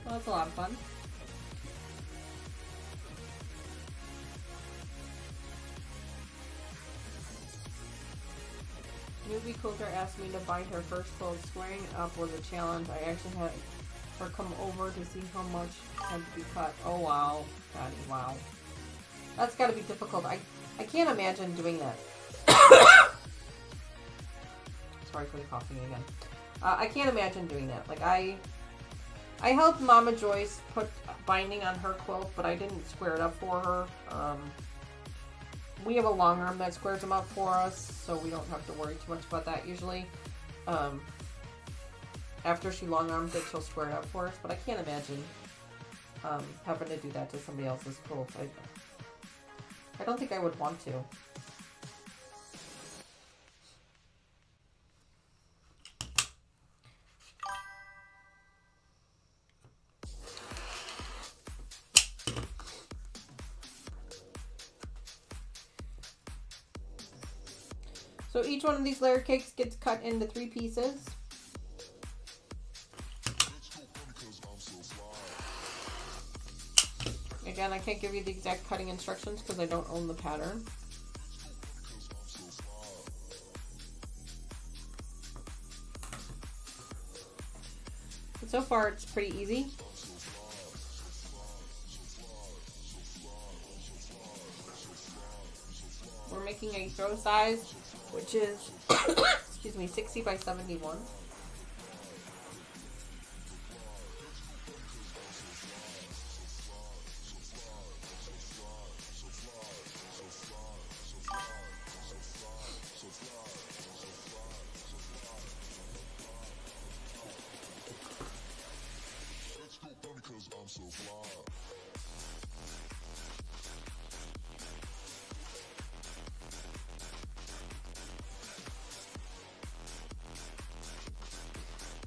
Well, that's a lot of fun. Newbie Quilter asked me to bind her first quilt. Squaring up was a challenge. I actually had her come over to see how much had to be cut. Oh wow, Patty, wow. That's gotta be difficult. I can't imagine doing that. Sorry for the coughing again. I can't imagine doing that. Like I helped Mama Joyce put binding on her quilt, but I didn't square it up for her. We have a long arm that squares them up for us, so we don't have to worry too much about that usually. After she long arms it, she'll square it up for us, but I can't imagine having to do that to somebody else's quilt. I don't think I would want to. So each one of these layer cakes gets cut into 3 pieces. Again, I can't give you the exact cutting instructions because I don't own the pattern. But so far, it's pretty easy. We're making a throw size, which is, excuse me, 60 by 71.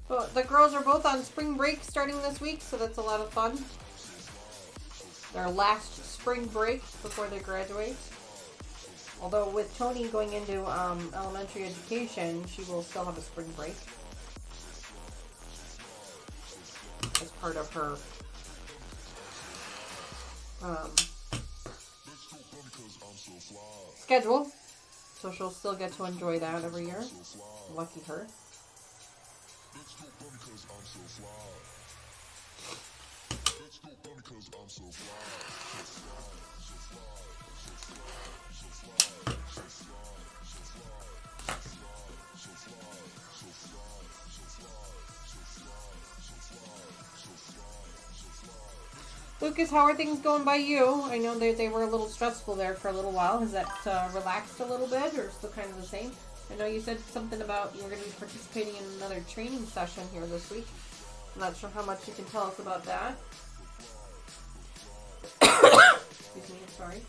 Well, the girls are both on spring break starting this week, so that's a lot of fun. Their last spring break before they graduate. Although with Tony going into elementary education, she will still have a spring break as part of her schedule. So she'll still get to enjoy that every year. Lucky her. Lucas, how are things going by you? I know they were a little stressful there for a little while. Has that relaxed a little bit, or still kind of the same? I know you said something about you were going to be participating in another training session here this week. I'm not sure how much you can tell us about that. Excuse me, I'm sorry.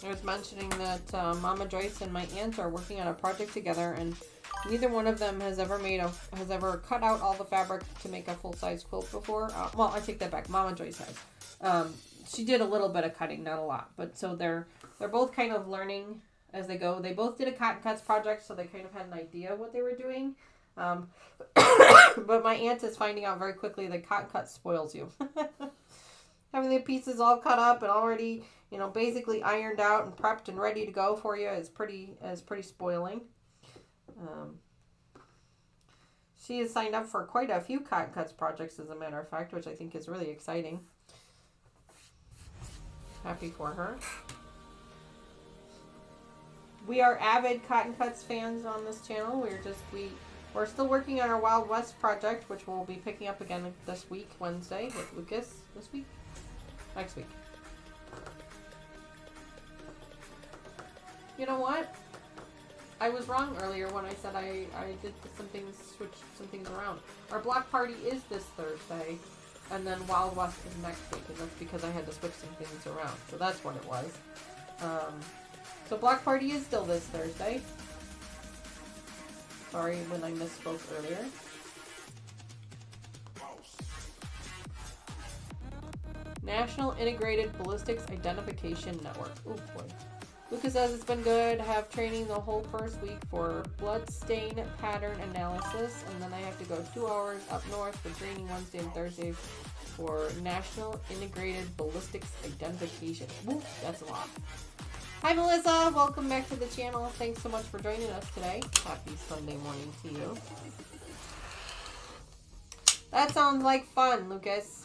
I was mentioning that Mama Joyce and my aunt are working on a project together, and neither one of them has ever cut out all the fabric to make a full-size quilt before. Well, I take that back. Mama Joyce has. She did a little bit of cutting, not a lot, but so they're both kind of learning as they go. They both did a cotton cuts project, so they kind of had an idea of what they were doing. But my aunt is finding out very quickly that cotton cuts spoils you. Having the pieces all cut up and already, basically ironed out and prepped and ready to go for you is pretty spoiling. She has signed up for quite a few cotton cuts projects, as a matter of fact, which I think is really exciting. Happy for her. We are avid cotton cuts fans on this channel. We're still working on our Wild West project, which we'll be picking up again this week, Wednesday, with Lucas. This week? Next week. You know what? I was wrong earlier when I said I did switch some things around. Our block party is this Thursday, and then Wild West is next week, and that's because I had to switch some things around. So that's what it was. So block party is still this Thursday. Sorry when I misspoke earlier. National Integrated Ballistics Identification Network. Oh boy. Lucas says it's been good. Have training the whole first week for blood stain pattern analysis, and then I have to go 2 hours up north for training Wednesday and Thursday for National Integrated Ballistics Identification. Woo, that's a lot. Hi Melissa, welcome back to the channel. Thanks so much for joining us today. Happy Sunday morning to you. That sounds like fun, Lucas.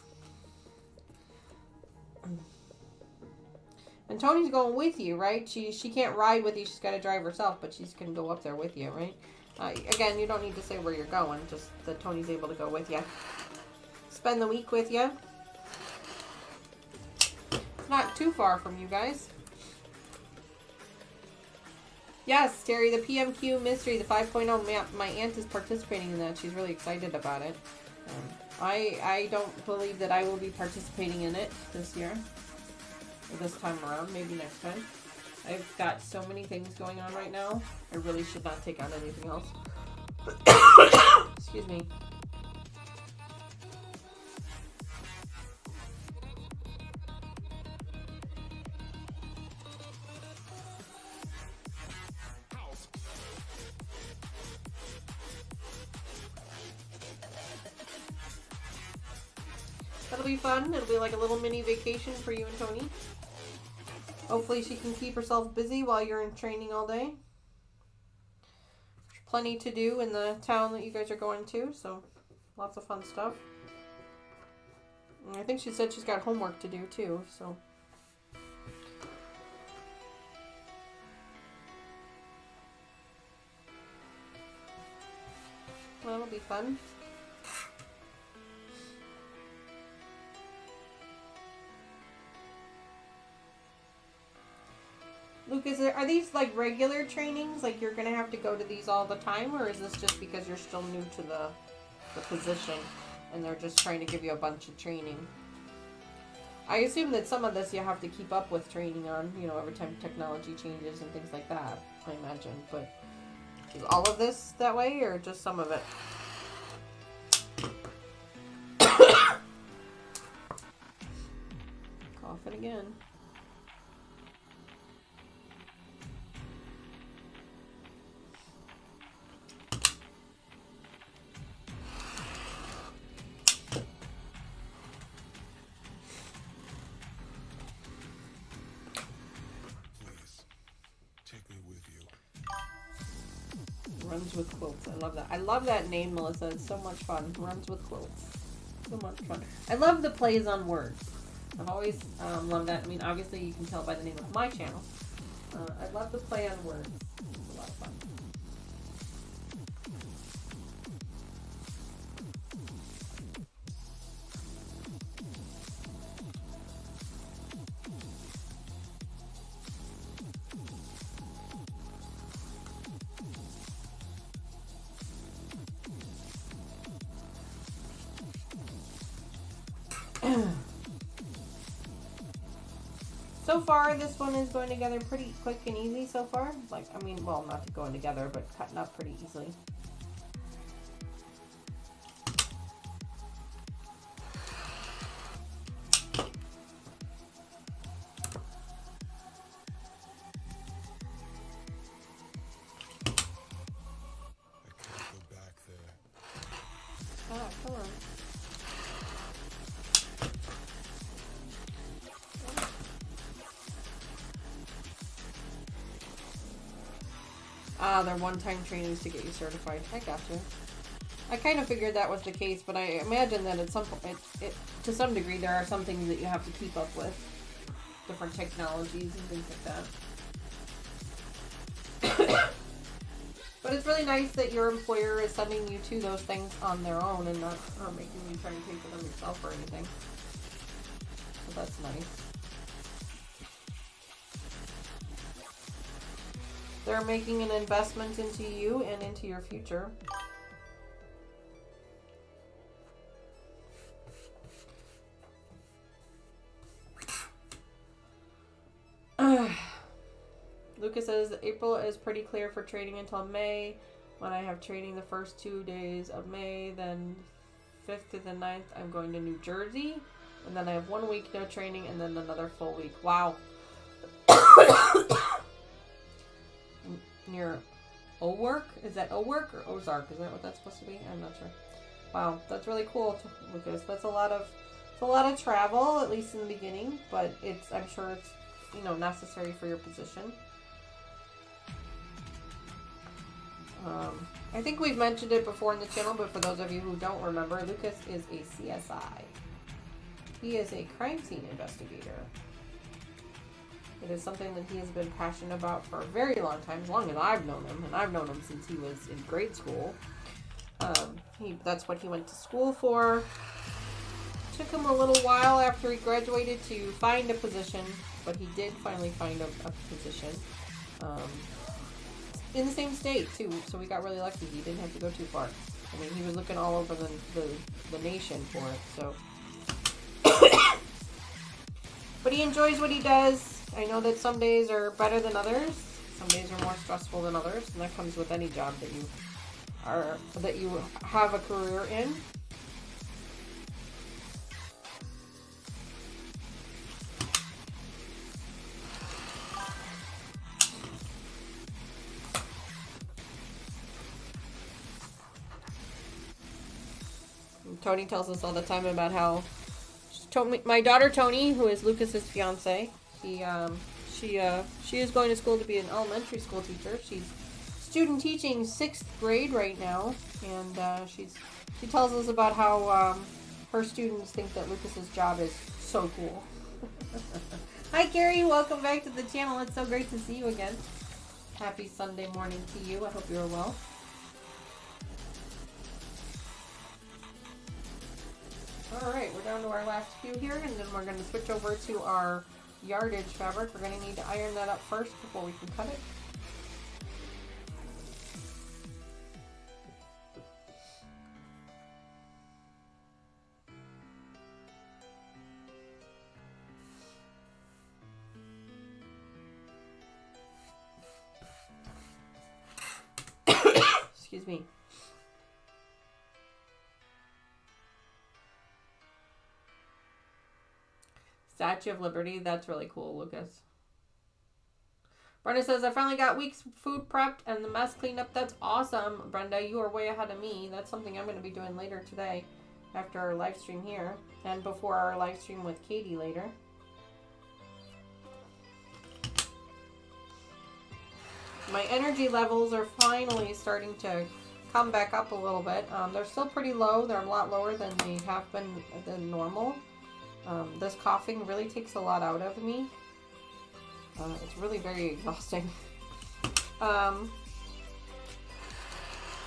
And Tony's going with you, right? She can't ride with you. She's got to drive herself, but she can go up there with you, right? Again, you don't need to say where you're going. Just that Tony's able to go with you. Spend the week with you. Not too far from you guys. Yes, Terry, the PMQ Mystery, the 5.0 map. My aunt is participating in that. She's really excited about it. I don't believe that I will be participating in it this year. Or this time around. Maybe next time. I've got so many things going on right now. I really should not take on anything else. Excuse me. That'll be fun. It'll be like a little mini vacation for you and Tony. Hopefully she can keep herself busy while you're in training all day. There's plenty to do in the town that you guys are going to, so lots of fun stuff. And I think she said she's got homework to do too, so. Well, it'll be fun. Lucas, are these like regular trainings? Like you're going to have to go to these all the time? Or is this just because you're still new to the position and they're just trying to give you a bunch of training? I assume that some of this you have to keep up with training on, you know, every time technology changes and things like that, I imagine. But is all of this that way or just some of it? Coughing again. Runs with quilts. I love that. I love that name, Melissa. It's so much fun. Runs with quilts. So much fun. I love the plays on words. I've always loved that. I mean, obviously you can tell by the name of my channel. I love the play on words. It's a lot of fun. So far, this one is going together pretty quick and easy so far. Like, I mean, well, not going together, but cutting up pretty easily. I can't go back there. Ah, come on. Ah, they're one-time trainings to get you certified. I gotcha. I kind of figured that was the case, but I imagine that at some point, to some degree, there are some things that you have to keep up with. Different technologies and things like that. But it's really nice that your employer is sending you to those things on their own and not making you try and pay for them yourself or anything. So that's nice. They're making an investment into you and into your future. Lucas says April is pretty clear for training until May. When I have training the first 2 days of May, then 5th to the 9th, I'm going to New Jersey. And then I have 1 week no training and then another full week. Wow. Near Owork? Is that Owork or Ozark? Is that what that's supposed to be? I'm not sure. Wow, that's really cool, Lucas. That's a lot of travel, at least in the beginning, but I'm sure it's, you know, necessary for your position. I think we've mentioned it before in the channel, but for those of you who don't remember, Lucas is a CSI. He is a crime scene investigator. It is something that he has been passionate about for a very long time, as long as I've known him, and I've known him since he was in grade school. That's what he went to school for. Took him a little while after he graduated to find a position, but he did finally find a position in the same state too. So we got really lucky. He didn't have to go too far. I mean, he was looking all over the nation for it. So, but he enjoys what he does. I know that some days are better than others. Some days are more stressful than others, and that comes with any job that you have a career in. Tony tells us all the time about how my daughter Tony, who is Lucas's fiance, she is going to school to be an elementary school teacher. She's student teaching 6th grade right now, and she tells us about how her students think that Lucas's job is so cool. Hi Carrie, welcome back to the channel. It's so great to see you again. Happy Sunday morning to you. I hope you're well. Alright, we're down to our last few here, and then we're going to switch over to our yardage fabric. We're going to need to iron that up first before we can cut it. Excuse me. Statue of Liberty, that's really cool, Lucas. Brenda says, I finally got week's food prepped and the mess cleaned up. That's awesome, Brenda. You are way ahead of me. That's something I'm going to be doing later today after our live stream here and before our live stream with Katie later. My energy levels are finally starting to come back up a little bit. They're still pretty low. They're a lot lower than they have been than normal. This coughing really takes a lot out of me. It's really very exhausting. But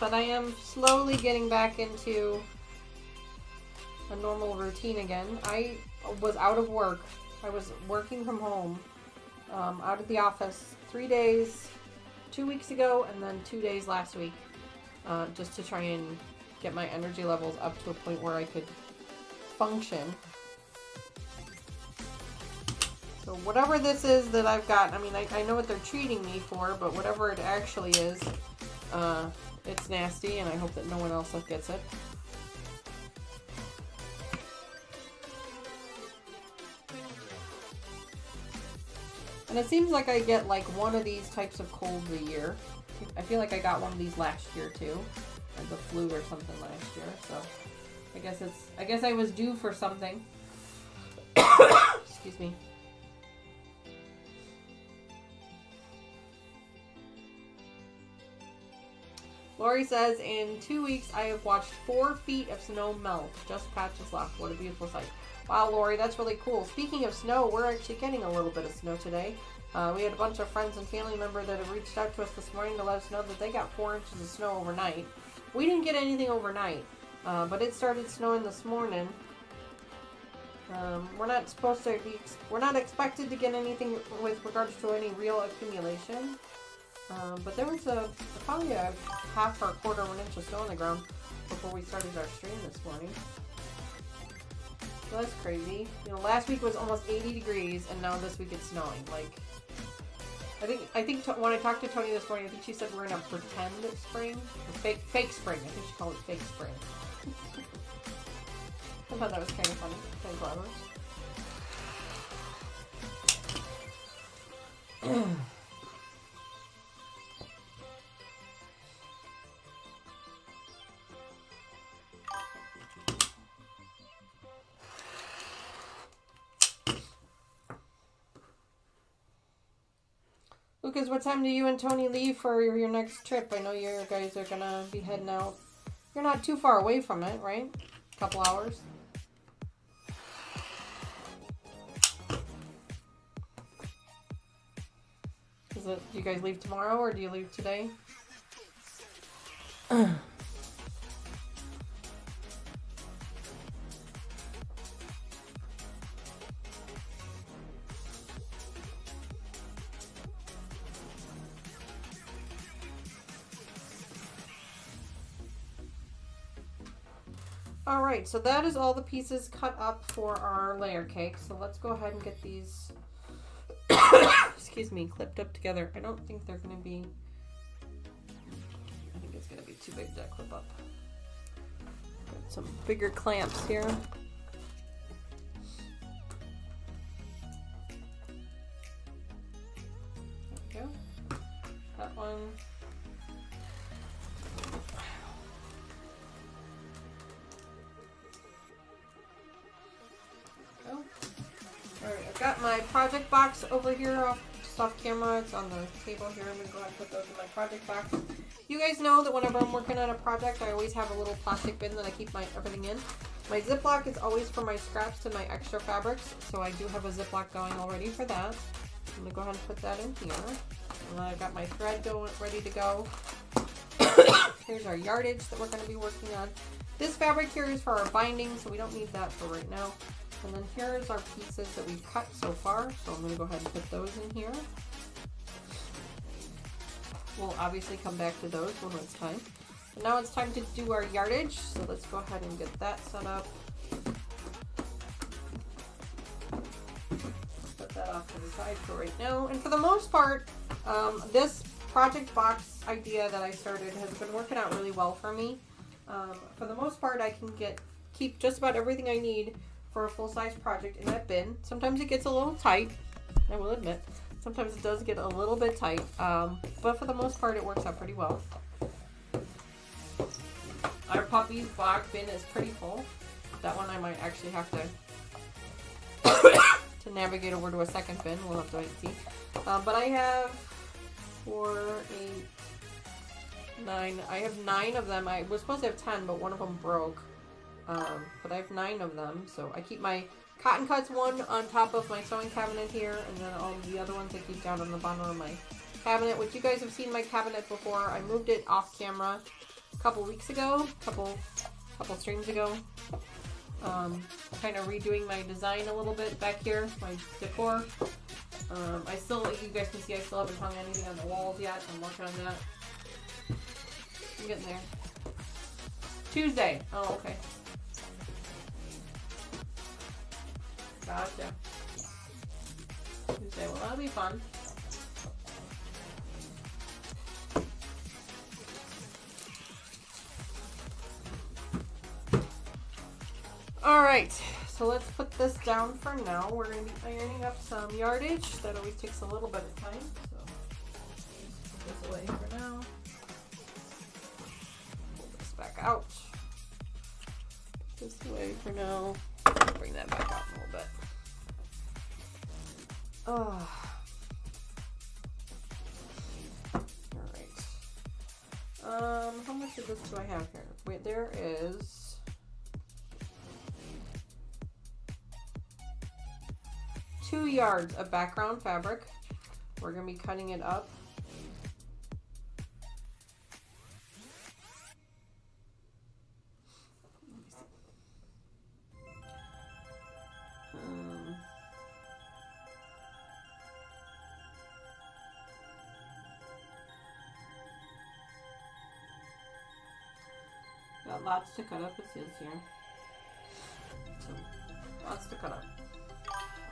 I am slowly getting back into a normal routine again. I was out of work. I was working from home, out of the office 3 days, 2 weeks ago, and then 2 days last week, just to try and get my energy levels up to a point where I could function. So whatever this is that I've got, I mean, I know what they're treating me for, but whatever it actually is, it's nasty, and I hope that no one else gets it. And it seems like I get like one of these types of colds a year. I feel like I got one of these last year too, or the flu or something last year. So I guess I was due for something. Excuse me. Lori says, in 2 weeks, I have watched 4 feet of snow melt. Just patches left. What a beautiful sight. Wow, Lori, that's really cool. Speaking of snow, we're actually getting a little bit of snow today. We had a bunch of friends and family members that have reached out to us this morning to let us know that they got 4 inches of snow overnight. We didn't get anything overnight, but it started snowing this morning. We're not expected to get anything with regards to any real accumulation. But there was probably a half or a quarter of an inch of snow on the ground before we started our stream this morning. So that's crazy. You know, last week was almost 80 degrees, and now this week it's snowing. Like, I think when I talked to Tony this morning, I think she said we're in a pretend spring, or fake spring. I think she called it fake spring. I thought that was kind of funny. Kind of clever. Lucas, what time do you and Tony leave for your next trip? I know you guys are gonna be heading out. You're not too far away from it, right? A couple hours. Do you guys leave tomorrow or do you leave today? Alright, so that is all the pieces cut up for our layer cake. So let's go ahead and get these, excuse me, clipped up together. I don't think they're going to be, I think it's going to be too big to clip up. Got some bigger clamps here. There we go. That one. Alright, I've got my project box over here just off camera. It's on the table here. I'm going to go ahead and put those in my project box. You guys know that whenever I'm working on a project, I always have a little plastic bin that I keep my everything in. My Ziploc is always for my scraps and my extra fabrics, so I do have a Ziploc going already for that. I'm going to go ahead and put that in here. And then I've got my thread going, ready to go. Here's our yardage that we're going to be working on. This fabric here is for our binding, so we don't need that for right now. And then here's our pieces that we've cut so far. So I'm going to go ahead and put those in here. We'll obviously come back to those when it's time. But now it's time to do our yardage. So let's go ahead and get that set up. Put that off to the side for right now. And for the most part, this project box idea that I started has been working out really well for me. For the most part, I can keep just about everything I need for a full-size project in that bin. Sometimes it gets a little tight, I will admit. Sometimes it does get a little bit tight, but for the most part it works out pretty well. Our puppy's block bin is pretty full. That one I might actually have to navigate over to a second bin. We'll have to wait and see. But I have 4, 8, 9. I have 9 of them. I was supposed to have 10, but one of them broke. But I have 9 of them, so I keep my cotton cuts one on top of my sewing cabinet here, and then all the other ones I keep down on the bottom of my cabinet, which you guys have seen my cabinet before. I moved it off camera a couple weeks ago, couple streams ago. Kind of redoing my design a little bit back here, my decor. I still, like you guys can see, I still haven't hung anything on the walls yet. I'm working on that. I'm getting there. Tuesday. Oh, okay. Gotcha. Tuesday. Well, that'll be fun. Alright, so let's put this down for now. We're going to be ironing up some yardage. That always takes a little bit of time. So, put this away for now. Pull this back out. Put this away for now. Bring that back out a little bit. Oh. Alright. How much of this do I have here? Wait, there is 2 yards of background fabric. We're going to be cutting it up. Got lots to cut up, it says here. So, lots to cut up.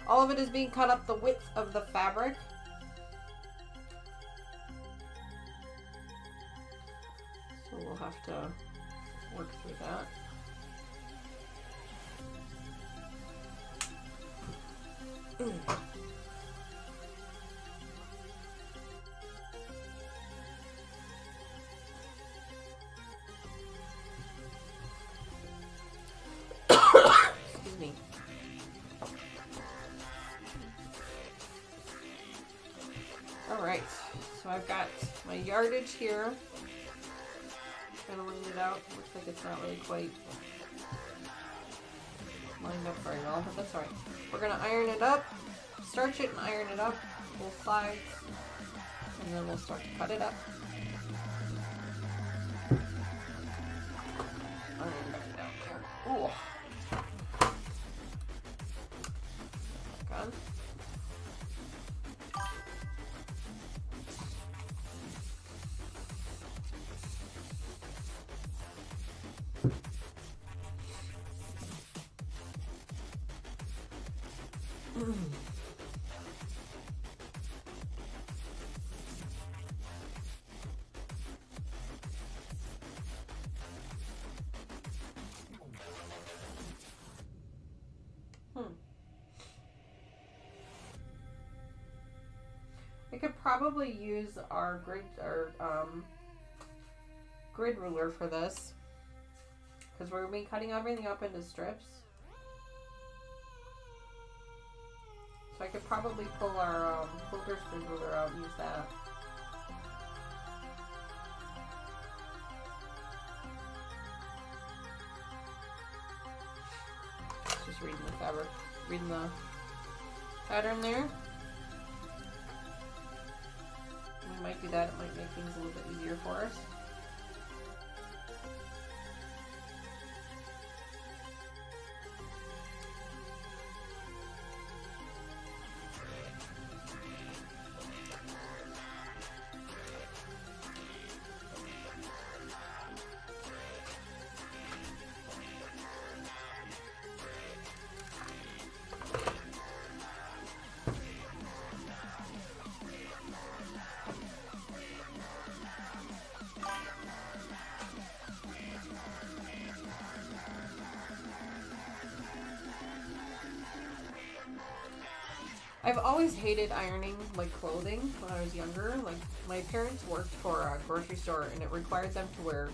All of it is being cut up the width of the fabric. So we'll have to work through that. Excuse me. Alright, so I've got my yardage here. Kind of laying it out. Looks like it's not really quite lined up very well, but that's alright. We're going to iron it up, starch it and iron it up, both sides. And then we'll start to cut it up. Ooh. Back on. I could probably use our grid ruler for this, because we're going to be cutting everything up into strips. So I could probably pull our quilter's grid ruler out and use that. Just reading the fabric, reading the pattern there. We might do that, it might make things a little bit easier for us. I've always hated ironing like clothing when I was younger. Like my parents worked for a grocery store and it required them to wear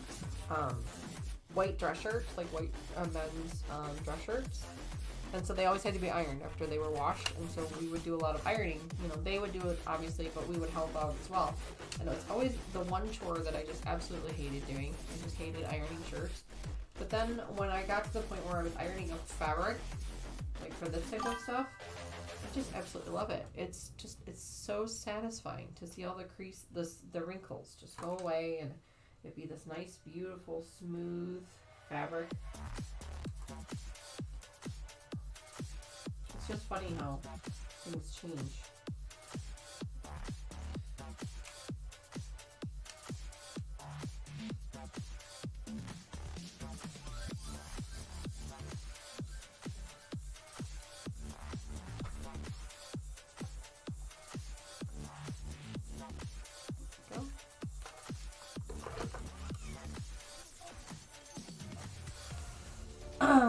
white dress shirts, like white men's dress shirts. And so they always had to be ironed after they were washed. And so we would do a lot of ironing. You know, they would do it obviously, but we would help out as well. And it was always the one chore that I just absolutely hated doing. I just hated ironing shirts. But then when I got to the point where I was ironing up fabric, like for this type of stuff, I just absolutely love it. It's so satisfying to see all the the wrinkles just go away and it'd be this nice, beautiful, smooth fabric. It's just funny how things change.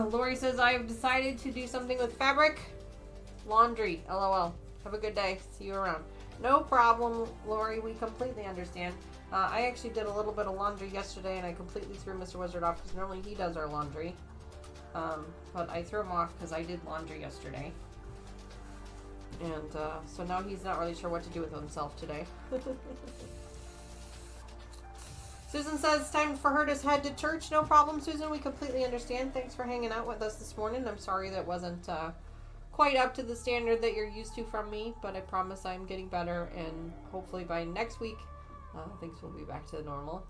Lori says, I've decided to do something with fabric. Laundry. LOL. Have a good day. See you around. No problem, Lori. We completely understand. I actually did a little bit of laundry yesterday and I completely threw Mr. Wizard off because normally he does our laundry. But I threw him off because I did laundry yesterday. And so now he's not really sure what to do with himself today. Susan says it's time for her to head to church. No problem, Susan. We completely understand. Thanks for hanging out with us this morning. I'm sorry that wasn't quite up to the standard that you're used to from me, but I promise I'm getting better, and hopefully by next week, things will be back to normal.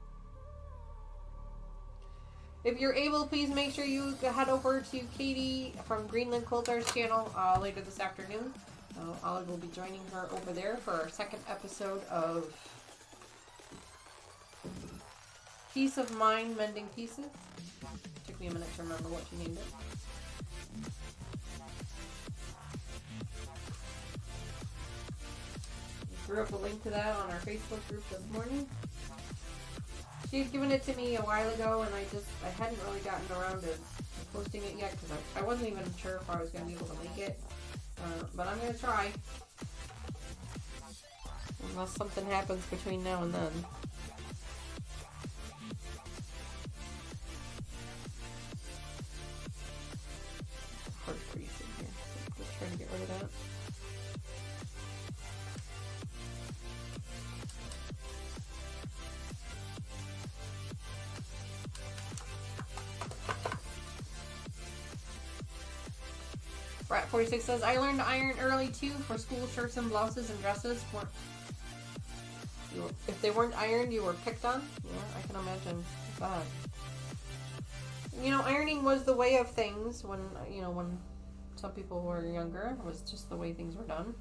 If you're able, please make sure you head over to Katie from Greenland Quilter's channel later this afternoon. Olive will be joining her over there for our second episode of Peace of Mind Mending Pieces. Took me a minute to remember what she named it. I threw up a link to that on our Facebook group this morning. She's given it to me a while ago and I hadn't really gotten around to posting it yet because I wasn't even sure if I was going to be able to make it. But I'm going to try. Unless something happens between now and then. Hard crease in here. Let's try to get rid of that. Brat 46 says, I learned to iron early too for school shirts and blouses and dresses. If they weren't ironed, you were picked on? Yeah, I can imagine that. You know, ironing was the way of things when, you know, when some people were younger. It was just the way things were done.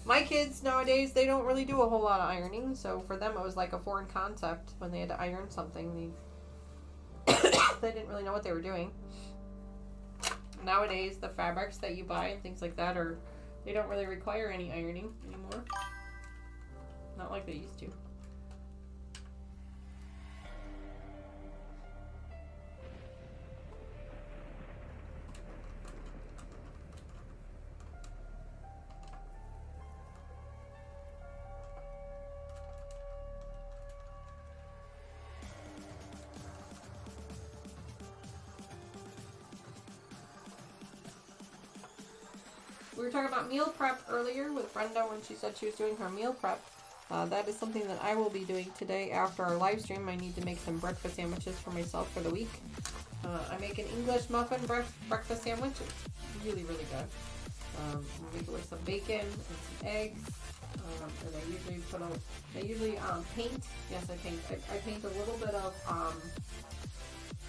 My kids nowadays, they don't really do a whole lot of ironing, so for them it was like a foreign concept when they had to iron something. They didn't really know what they were doing. Nowadays, the fabrics that you buy and things like that they don't really require any ironing anymore. Not like they used to. We were talking about meal prep earlier with Brenda when she said she was doing her meal prep. That is something that I will be doing today after our live stream. I need to make some breakfast sandwiches for myself for the week. I make an English muffin breakfast sandwich. It's really, really good. I make it with some bacon and some eggs. And I usually paint. Yes, I paint. I paint a little bit of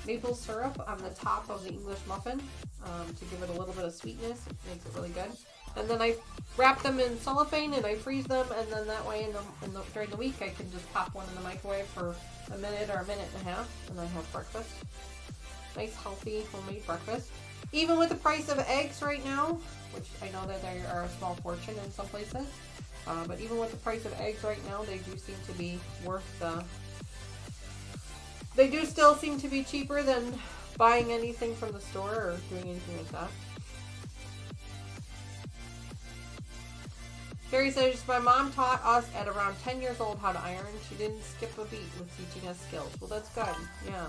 maple syrup on the top of the English muffin to give it a little bit of sweetness. It makes it really good. And then I wrap them in cellophane and I freeze them, and then that way during the week I can just pop one in the microwave for a minute or a minute and a half, and I have breakfast. Nice, healthy, homemade breakfast. Even with the price of eggs right now, which I know that they are a small fortune in some places, but even with the price of eggs right now, they do seem to be worth the... They do still seem to be cheaper than buying anything from the store or doing anything like that. Sherrie says, my mom taught us at around 10 years old how to iron. She didn't skip a beat with teaching us skills. Well, that's good. Yeah.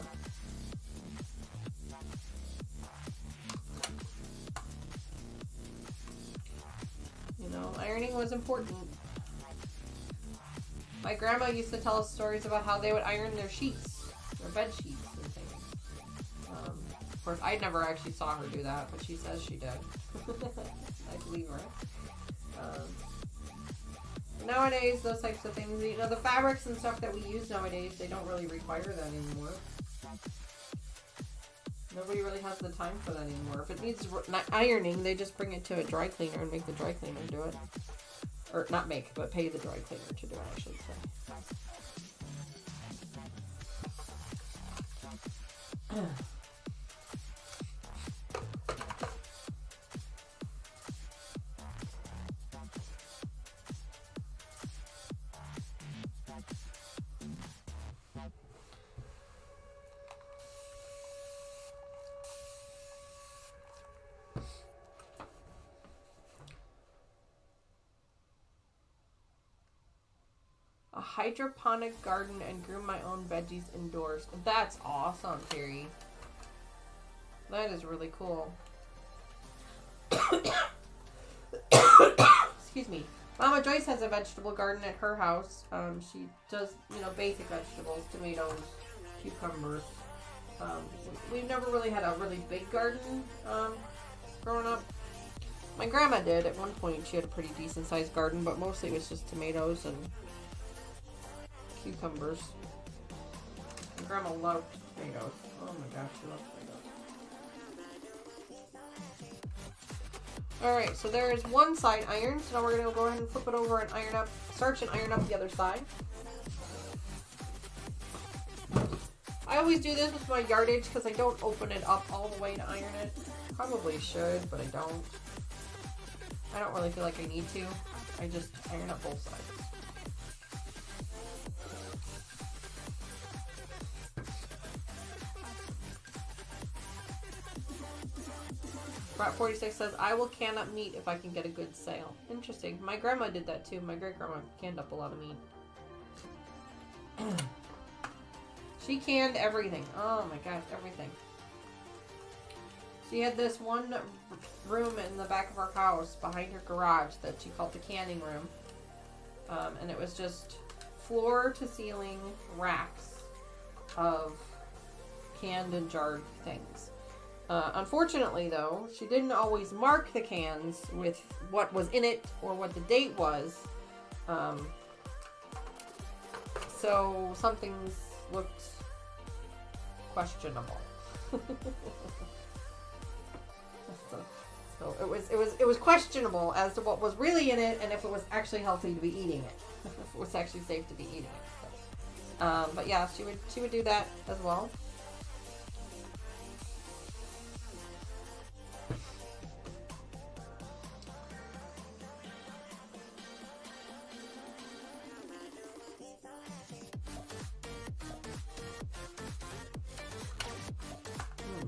You know, ironing was important. My grandma used to tell us stories about how they would iron their sheets, their bed sheets and things. Of course, I never actually saw her do that, but she says she did. I believe her. Nowadays, those types of things, you know, the fabrics and stuff that we use nowadays, they don't really require that anymore. Nobody really has the time for that anymore. If it needs ironing, they just bring it to a dry cleaner and make the dry cleaner do it. Or not make, but pay the dry cleaner to do it, I should say. A hydroponic garden and grew my own veggies indoors. That's awesome, Terry. That is really cool. Excuse me. Mama Joyce has a vegetable garden at her house. She does, you know, basic vegetables, tomatoes, cucumbers. We've never really had a really big garden growing up. My grandma did at one point. She had a pretty decent sized garden, but mostly it was just tomatoes and cucumbers. My grandma loved tomatoes. Oh my gosh, she loved tomatoes. Alright, so there is one side iron. So now we're going to go ahead and flip it over and iron up, starch and iron up the other side. I always do this with my yardage because I don't open it up all the way to iron it. Probably should, but I don't. I don't really feel like I need to. I just iron up both sides. Brat 46 says, I will can up meat if I can get a good sale. Interesting. My grandma did that too. My great-grandma canned up a lot of meat. She canned everything. Oh my gosh, everything. She had this one room in the back of her house behind her garage that she called the canning room. And it was just floor to ceiling racks of canned and jarred things. Unfortunately, though, she didn't always mark the cans with what was in it or what the date was. So some things looked questionable. So it was questionable as to what was really in it and if it was actually healthy to be eating it. If it was actually safe to be eating it. So, but yeah, she would do that as well.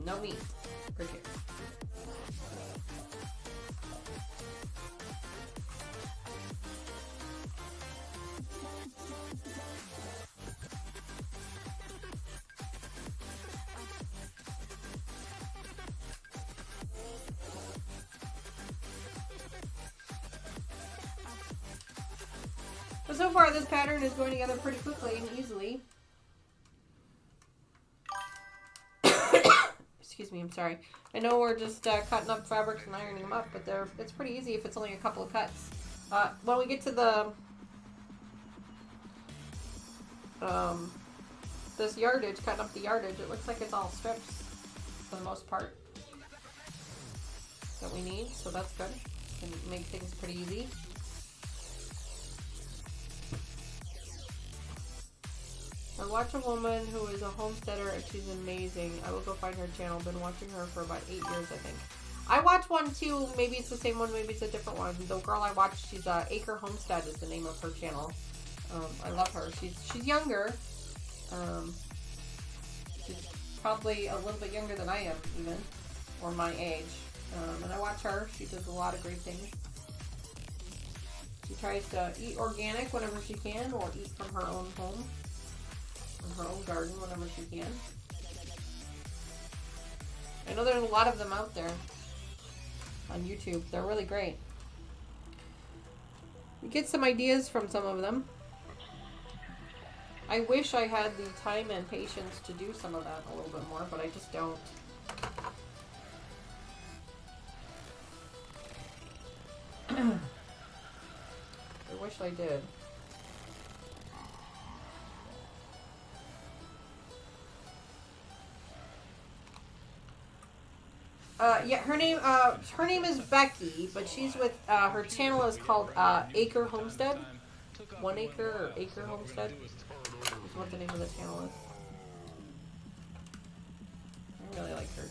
No meat. Cricket. But so far, this pattern is going together pretty quickly and easily. Excuse me, I'm sorry. I know we're just cutting up fabrics and ironing them up, but it's pretty easy if it's only a couple of cuts. When we get to the this yardage, cutting up the yardage, it looks like it's all strips for the most part that we need, so that's good. Can make things pretty easy. I watch a woman who is a homesteader and she's amazing. I will go find her channel. Been watching her for about 8 years, I think. I watch one too. Maybe it's the same one. Maybe it's a different one. The girl I watch, she's Acre Homestead is the name of her channel. I love her. She's younger. She's probably a little bit younger than I am, even, or my age. And I watch her. She does a lot of great things. She tries to eat organic whenever she can, or eat from her own home. Her own garden whenever she can. I know there's a lot of them out there on YouTube. They're really great. You get some ideas from some of them. I wish I had the time and patience to do some of that a little bit more, but I just don't. I wish I did. Yeah, her name is Becky, but she's with, her channel is called, Acre Homestead. 1 Acre or Acre Homestead is what the name of the channel is. I really like her.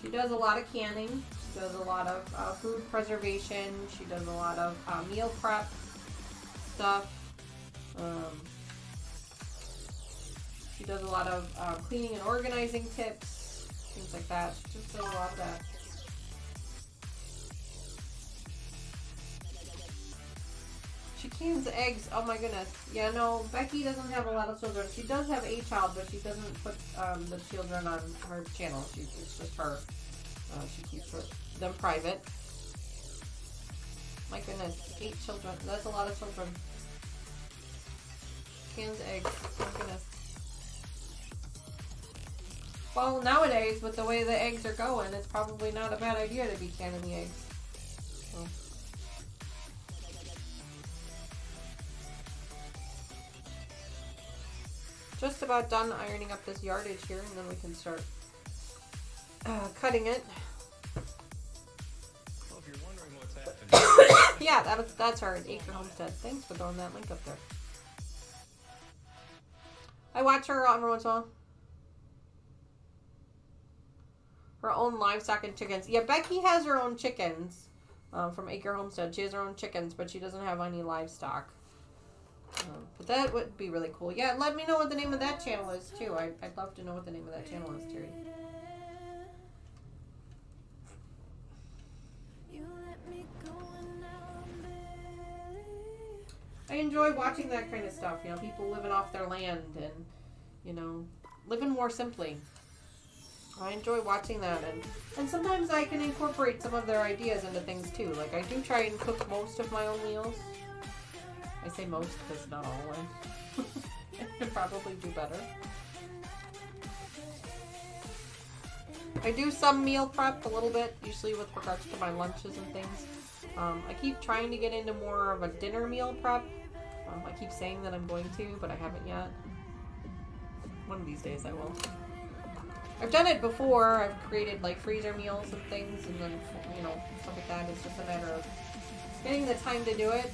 She does a lot of canning. She does a lot of, food preservation. She does a lot of, meal prep stuff. She does a lot of, cleaning and organizing tips. Things like that. She just does a lot of that. She cans eggs. Oh my goodness. Yeah, no, Becky doesn't have a lot of children. She does have a child, but she doesn't put the children on her channel. It's just her. She keeps them private. My goodness, 8 children. That's a lot of children. Cans eggs. My goodness. Well, nowadays, with the way the eggs are going, it's probably not a bad idea to be canning the eggs. So. Just about done ironing up this yardage here, and then we can start cutting it. Well, if you're wondering what's happening... Yeah, that's her at Acre Homestead. Thanks for throwing that link up there. I watch her every once in a while. Her own livestock and chickens. Yeah, Becky has her own chickens from Acre Homestead. She has her own chickens, but she doesn't have any livestock. But that would be really cool. Yeah, let me know what the name of that channel is, too. I'd love to know what the name of that channel is, Terry. I enjoy watching that kind of stuff. You know, people living off their land and, you know, living more simply. I enjoy watching that, and sometimes I can incorporate some of their ideas into things too. Like, I do try and cook most of my own meals. I say most because not all. I could probably do better. I do some meal prep a little bit, usually with regards to my lunches and things. I keep trying to get into more of a dinner meal prep. I keep saying that I'm going to, but I haven't yet. One of these days I will. I've done it before. I've created like freezer meals and things, and then, you know, stuff like that. It's just a matter of getting the time to do it,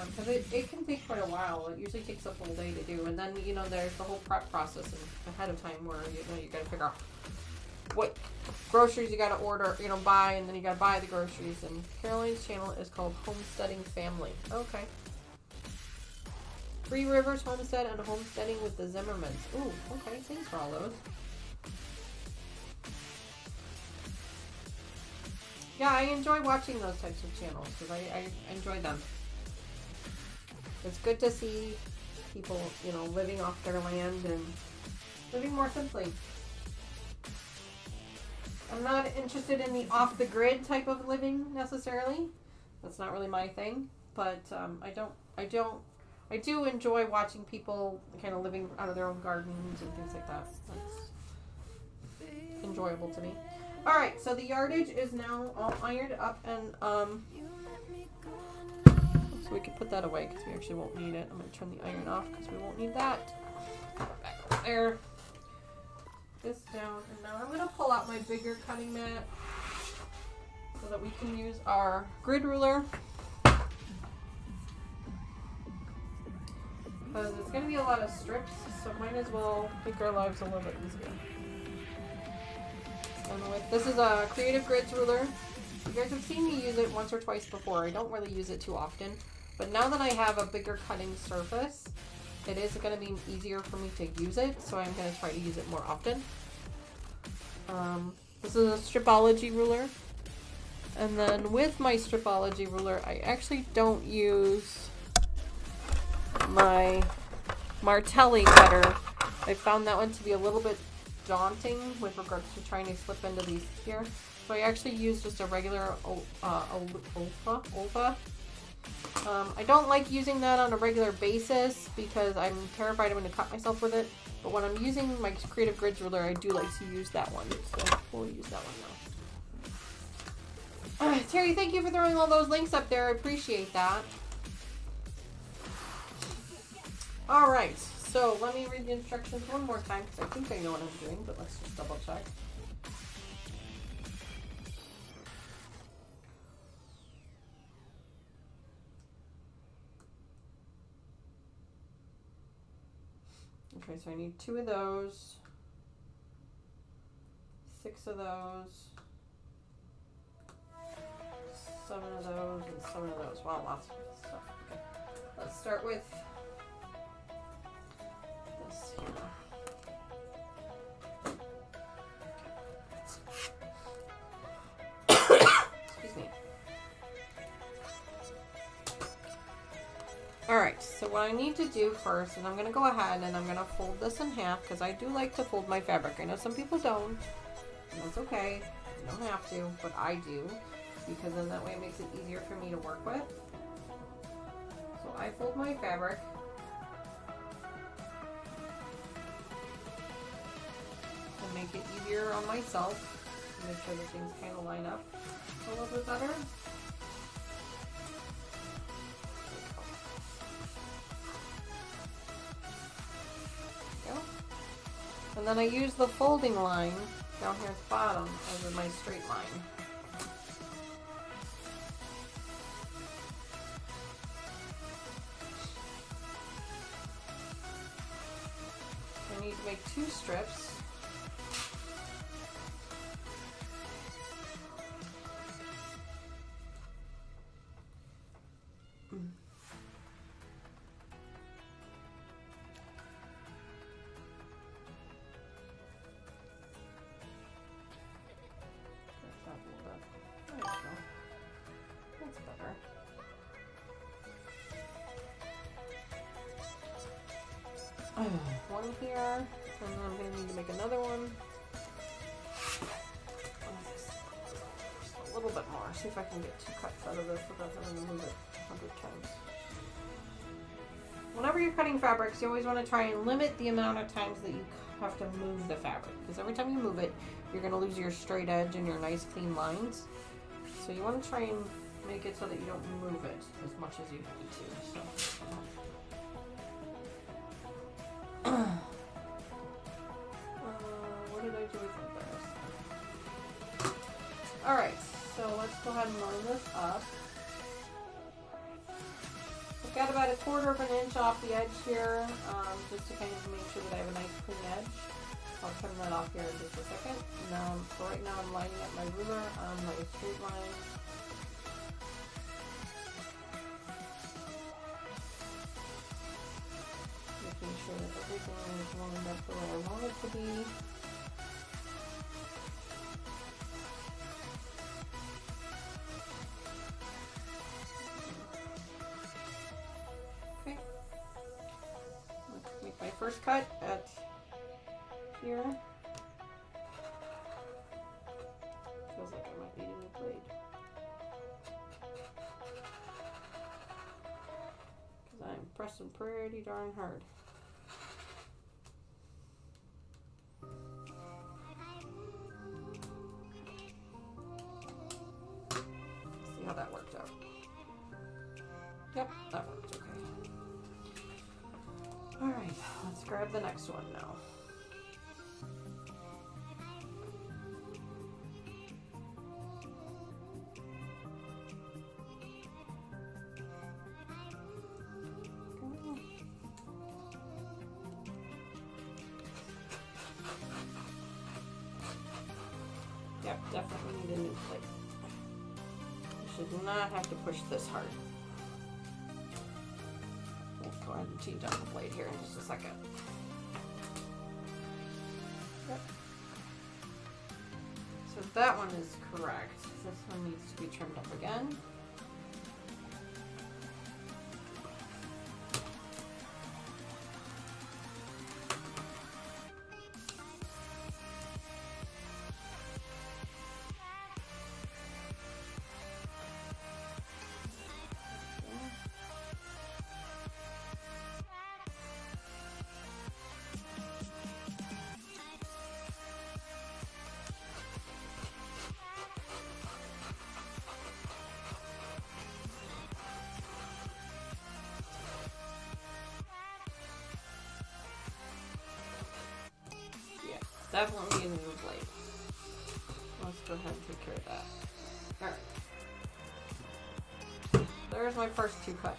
because it can take quite a while. It usually takes a full day to do, and then, you know, there's the whole prep process ahead of time where, you know, you gotta figure out what groceries you gotta order, you know, buy, and then you gotta buy the groceries. And Caroline's channel is called Homesteading Family. Okay. Three Rivers Homestead and Homesteading with the Zimmermans. Ooh, okay, thanks for all those. Yeah, I enjoy watching those types of channels because I enjoy them. It's good to see people, you know, living off their land and living more simply. I'm not interested in the off-the-grid type of living necessarily. That's not really my thing. But I do enjoy watching people kind of living out of their own gardens and things like that. That's enjoyable to me. Alright, so the yardage is now all ironed up, and so we can put that away because we actually won't need it. I'm going to turn the iron off because we won't need that. Back over there. This down, and now I'm going to pull out my bigger cutting mat so that we can use our grid ruler. Because it's going to be a lot of strips, so might as well make our lives a little bit easier. This is a Creative Grids ruler. You guys have seen me use it once or twice before. I don't really use it too often. But now that I have a bigger cutting surface, it is going to be easier for me to use it. So I'm going to try to use it more often. This is a Stripology ruler. And then with my Stripology ruler, I actually don't use my Martelli cutter. I found that one to be a little bit daunting with regards to trying to slip into these here. So I actually use just a regular Olfa. I don't like using that on a regular basis because I'm terrified I'm going to cut myself with it. But when I'm using my Creative Grids ruler, I do like to use that one. So we'll use that one now. Terry, thank you for throwing all those links up there. I appreciate that. Alright, so let me read the instructions one more time because I think I know what I'm doing, but let's just double check. Okay, so I need 2 of those, 6 of those, 7 of those, and 7 of those. Wow, lots of stuff. Okay, let's start with this here. Excuse me. Alright, so what I need to do first, and I'm going to go ahead and I'm going to fold this in half because I do like to fold my fabric. I know some people don't, and that's okay. You don't have to, but I do, because then that way it makes it easier for me to work with. So I fold my fabric. To make it easier on myself. Make sure that things kind of line up a little bit better. And then I use the folding line down here at the bottom as my straight line. I need to make 2 strips. One here, and then I'm going to need to make another one. Just a little bit more. See if I can get 2 cuts out of this without having to move it 100 times. whenever you're cutting fabrics, you always want to try and limit the amount of times that you have to move the fabric. Because every time you move it, you're going to lose your straight edge and your nice clean lines. So you want to try and make it so that you don't move it as much as you need to. So, what did I do with this? Alright, so let's go ahead and line this up. I've got about 1/4 inch off the edge here, just to kind of make sure that I have a nice clean edge. I'll turn that off here in just a second. Now, so right now I'm lining up my ruler on my straight line. Making sure that everything is lined up the way I want it to be. Okay. Let's make my first cut at here. Feels like I might need a new blade. Because I'm pressing pretty darn hard. See how that worked out. Yep, that worked okay. Alright, let's grab the next one now. Yep, definitely need a new plate. You should not have to push this hard. Let's go ahead and change out the blade here in just a second. Yep. So that one is correct. This one needs to be trimmed up again. Definitely need a new blade. Let's go ahead and take care of that. Alright. There's my first 2 cuts.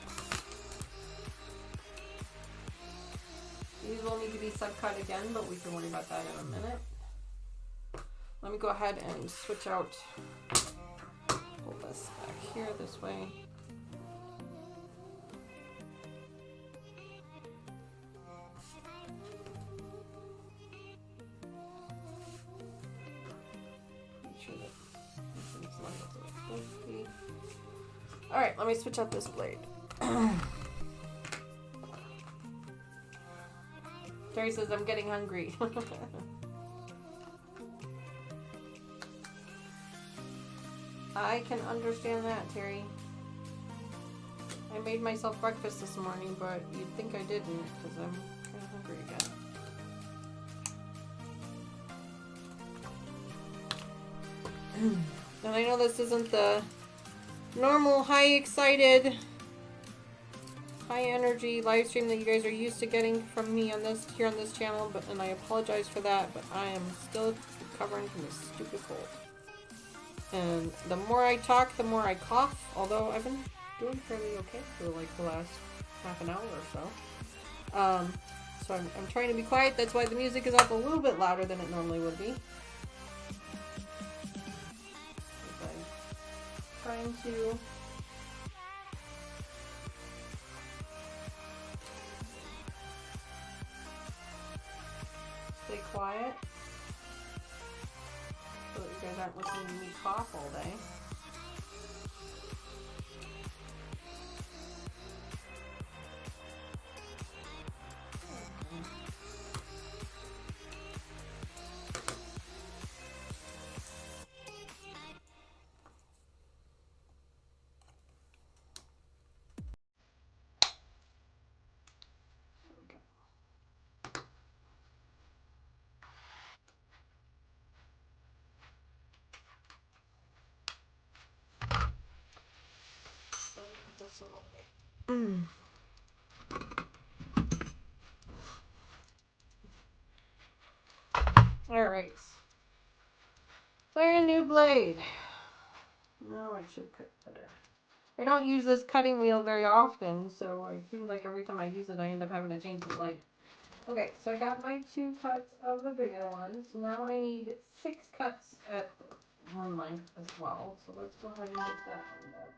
These will need to be subcut again, but we can worry about that in a minute. Let me go ahead and switch out. Pull this back here this way. Alright, let me switch out this blade. Terry says I'm getting hungry. I can understand that, Terry. I made myself breakfast this morning, but you'd think I didn't because I'm kind of hungry again. And I know this isn't the normal high excited, high energy live stream that you guys are used to getting from me on this here on this channel, and I apologize for that, but I am still recovering from this stupid cold. And the more I talk, the more I cough, although I've been doing fairly okay for like the last half an hour or so. So I'm trying to be quiet. That's why the music is up a little bit louder than it normally would be. Trying to stay quiet so that you guys aren't listening to me cough all day. So. Mm. Alright. Brand new blade. Now I should cut better. I don't use this cutting wheel very often, so I feel like every time I use it I end up having to change the blade. Okay, so I got my 2 cuts of the bigger ones. Now I need 6 cuts at one length as well. So let's go ahead and make that one up.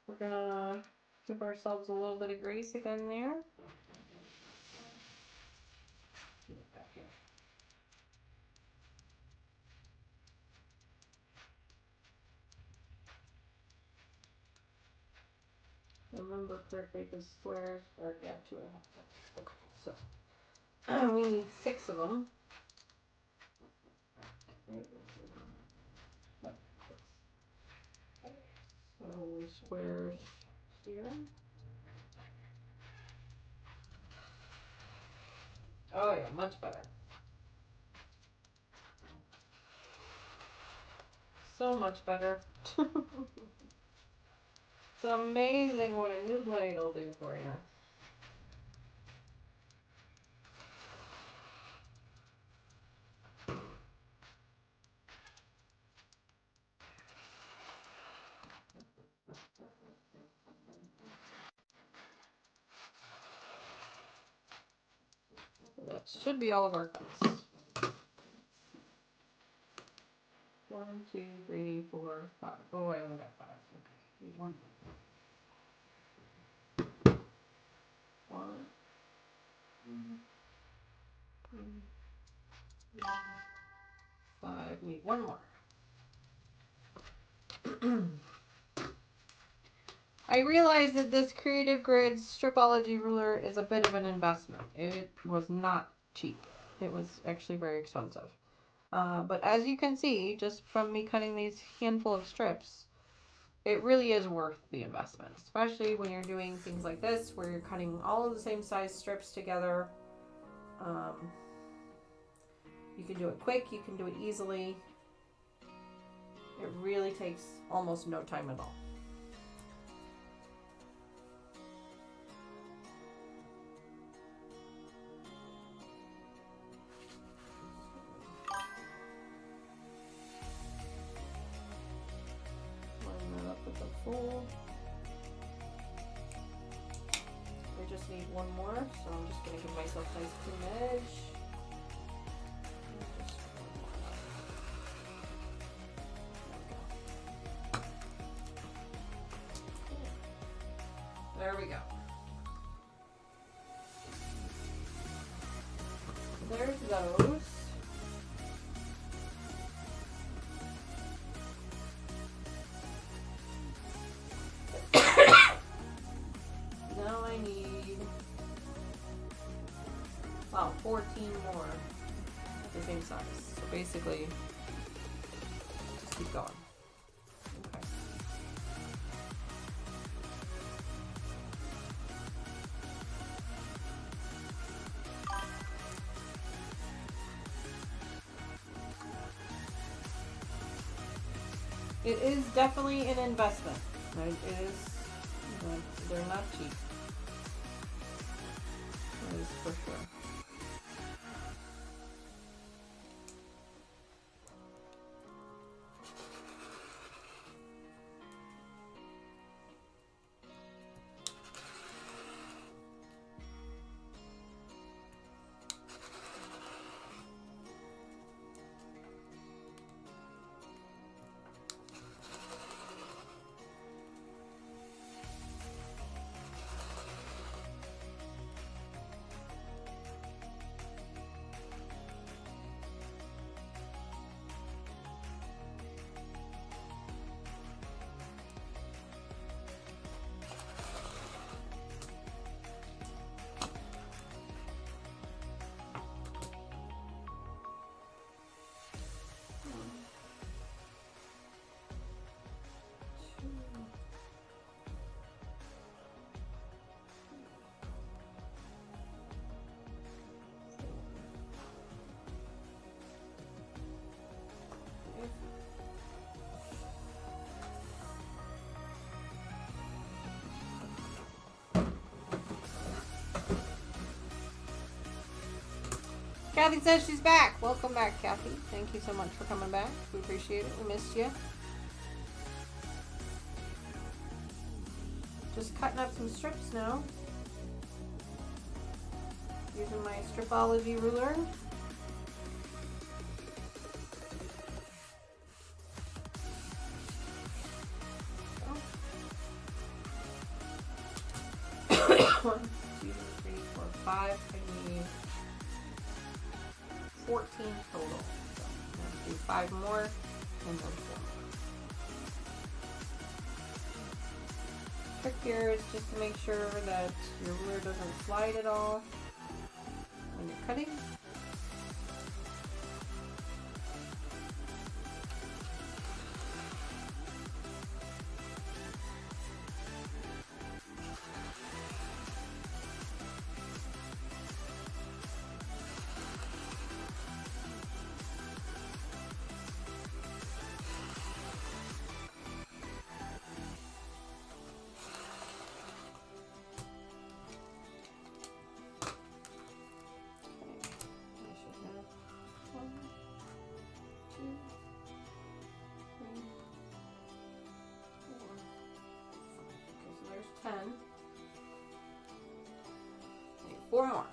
We're gonna give ourselves a little bit of grace again there. Back here. Remember correctly, the squares are 2.5. Okay, so we need 6 of them. So squares here. Oh yeah, much better. So much better. It's amazing what a new blade will do for you. That should be all of our cuts. 1, 2, 3, 4, 5. Oh, I only got 5. Okay. 1. 1. 2, 3, 5. Need 1 more. I realized that this Creative Grids Stripology ruler is a bit of an investment. It was not cheap. It was actually very expensive. But as you can see, just from me cutting these handful of strips, it really is worth the investment. Especially when you're doing things like this, where you're cutting all of the same size strips together. You can do it quick, you can do it easily. It really takes almost no time at all. Line that up with the fold. I just need 1 more, so I'm just going to give myself a nice clean edge. There we go. There's those. Now I need 14 more at the same size. So basically, just keep going. Okay. It is definitely an investment. It is. They're not cheap. That is for sure. Kathy says she's back. Welcome back, Kathy. Thank you so much for coming back. We appreciate it. We missed you. Just cutting up some strips now. Using my stripology ruler. One, 2, 3, 4, 5. I need 14 total. So I'm gonna do 5 more and then 4 more. Trick here is just to make sure that your ruler doesn't slide at all when you're cutting. Need 4 more.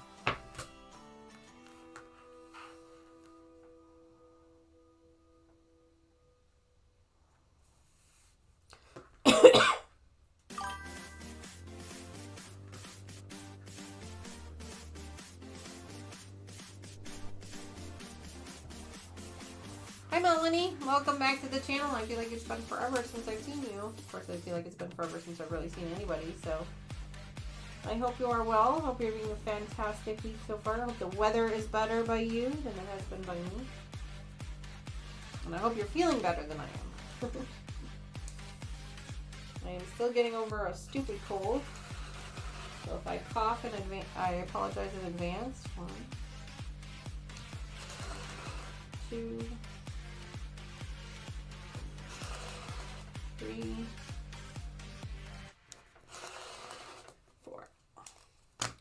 Hi Melanie, welcome back to the channel. I feel like it's been forever since I've seen you. Of course I feel like it's been forever since I've really seen anybody, so I hope you are well. Hope you're having a fantastic week so far. I hope the weather is better by you than it has been by me. And I hope you're feeling better than I am. I am still getting over a stupid cold. So if I cough in advance, I apologize in advance. 1, 2, 3, 4. Okay,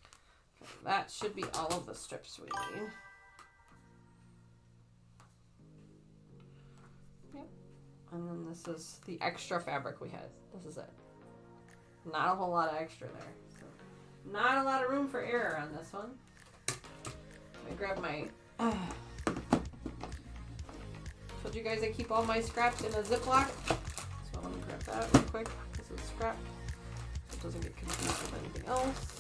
that should be all of the strips we need. Yep. And then this is the extra fabric we had. This is it. Not a whole lot of extra there. So not a lot of room for error on this one. Let me grab my... Told you guys I keep all my scraps in a Ziploc. So let me grab that real quick. This is scrap. So it doesn't get confused with anything else.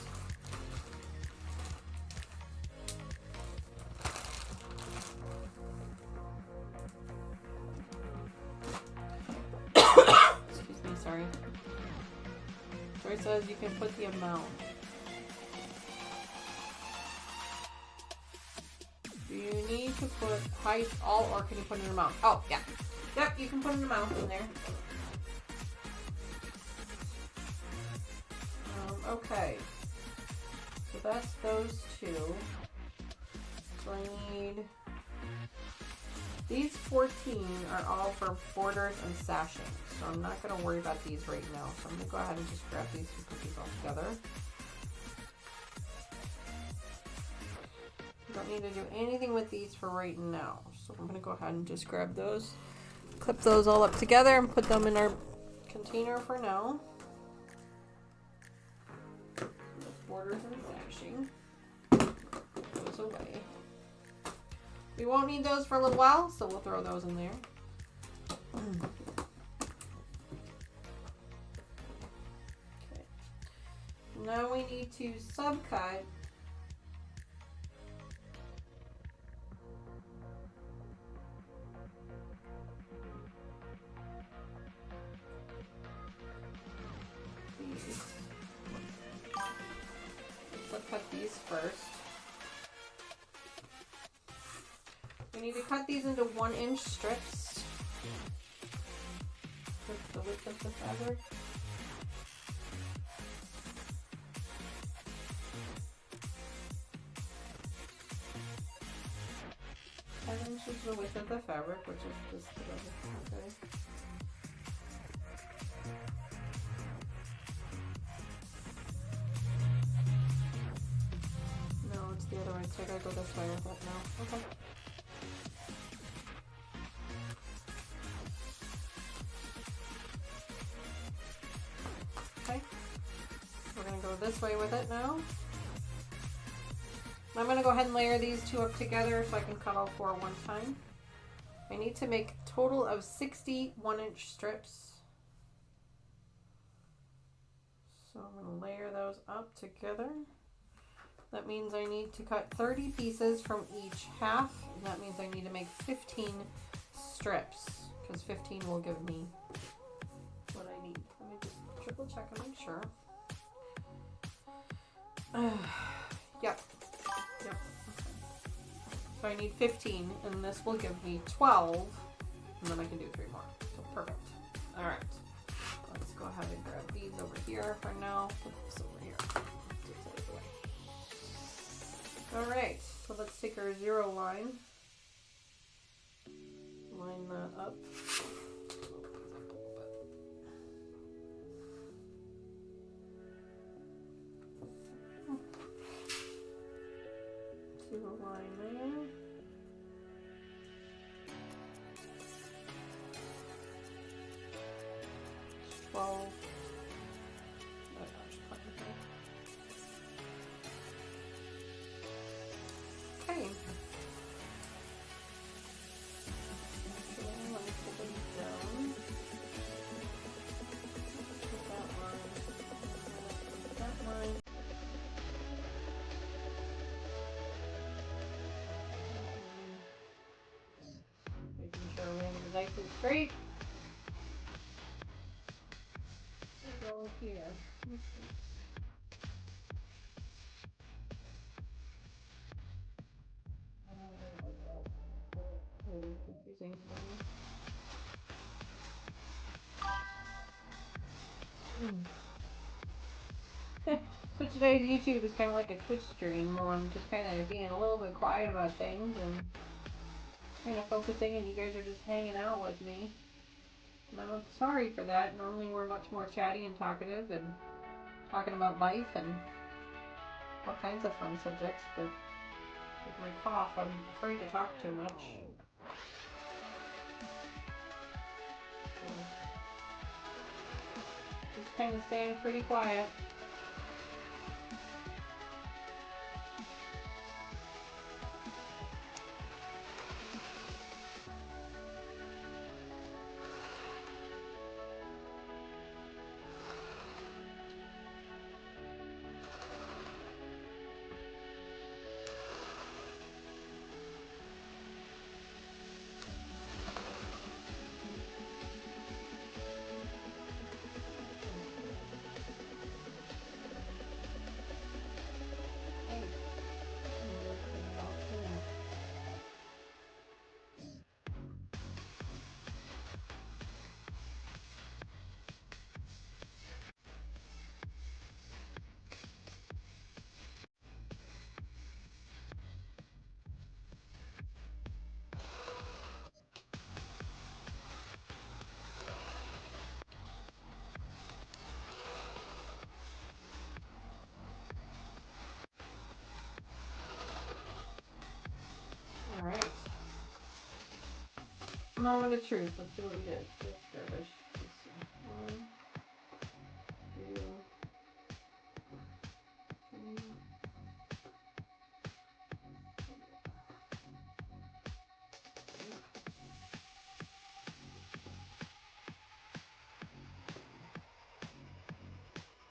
Excuse me, sorry. Joy says you can put the amount. Do you need to put height all or can you put an amount? Oh, yeah. Yep, you can put an amount in there. Okay. So that's those two. So I need... These 14 are all for borders and sashing. So I'm not going to worry about these right now. So I'm going to go ahead and just grab these and put these all together. Don't need to do anything with these for right now. So I'm going to go ahead and just grab those. Clip those all up together and put them in our container for now. Borders and sashing. Those away. We won't need those for a little while, so we'll throw those in there. Okay. Now we need to subcut these. Let's cut these first. We need to cut these into 1-inch strips with the width of the fabric. Inches the width of the fabric, which is just okay. No, it's the other way. So I gotta go this way with it now. Okay. Okay. We're gonna go this way with it now. I'm gonna go ahead and layer these two up together so I can cut all four at one time. I need to make a total of 60 1-inch strips. So I'm gonna layer those up together. That means I need to cut 30 pieces from each half. And that means I need to make 15 strips, because 15 will give me what I need. Let me just triple check and make sure. Yep. Okay. So I need 15, and this will give me 12, and then I can do 3 more. So perfect. All right. Let's go ahead and grab these over here for now. Put this over here. All right. So let's take our 0 line. Line that up. 0 line there. Twelve. Oh gosh, okay. Actually, let me pull these down. Put that line. That line. Making sure we have it nice and straight. Go here. Confusing. So today's YouTube is kind of like a Twitch stream where I'm just kind of being a little bit quiet about things and kind of focusing, and you guys are just hanging out with me. And I'm sorry for that. Normally we're much more chatty and talkative and talking about life and all kinds of fun subjects, but with my cough, I'm afraid to talk too much. So just kind of staying pretty quiet. Alright. Moment of truth. Let's see what we did. Let's garbage. Let's see. 1, 2, 3,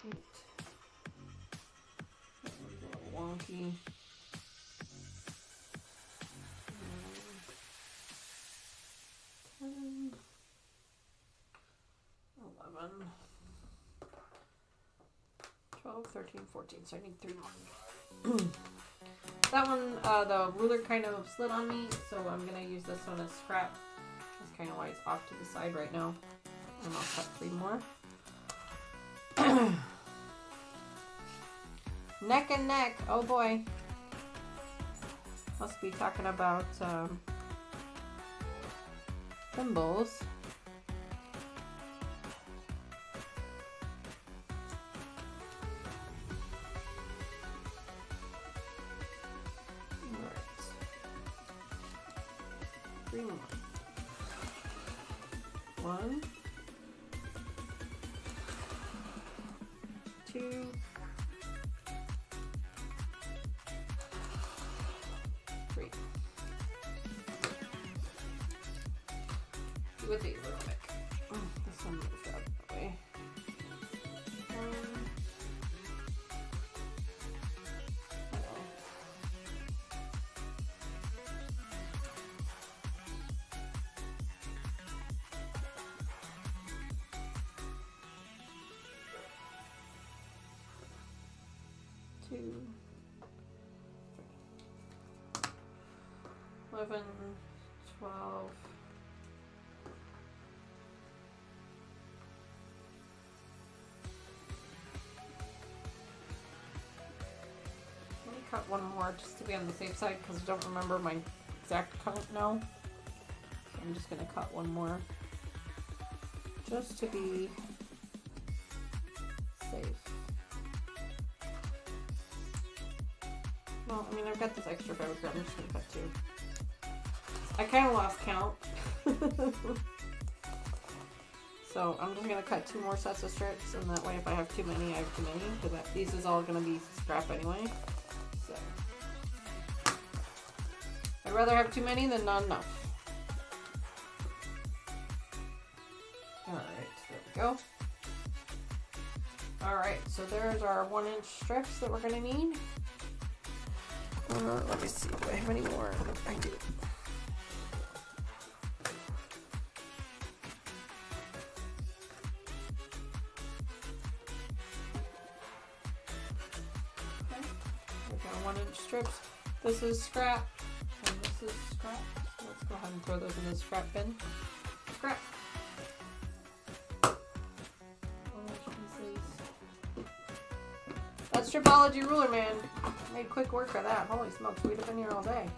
8. That one's a little wonky. 10, 11, 12, 13, 14. So I need 3 more. That one, the ruler kind of slid on me, so I'm going to use this one as scrap. That's kind of why it's off to the side right now. And I'll cut 3 more. Neck and neck. Oh boy. Must be talking about thimbles. 3 more. 1, 2, 3. See what these look like. This one moves out that way. 1. Two, 11, 12. Let me cut one more just to be on the safe side because I don't remember my exact count now. So I'm just going to cut one more just to be safe. Well, I mean, I've got this extra fabric here. I'm just going to cut 2. I kind of lost count. So I'm just going to cut 2 more sets of strips, and that way if I have too many, I have too many, because these is all going to be scrap anyway. So I'd rather have too many than not enough. Alright, there we go. Alright, so there's our 1-inch strips that we're going to need. Let me see, do I have any more? I do. Okay, we've got 1-inch strips. This is scrap, and this is scrap. So let's go ahead and throw those in the scrap bin. Scrap. 1-inch pieces. That Stripology ruler, man. Made quick work of that. Holy smokes, we'd have been here all day.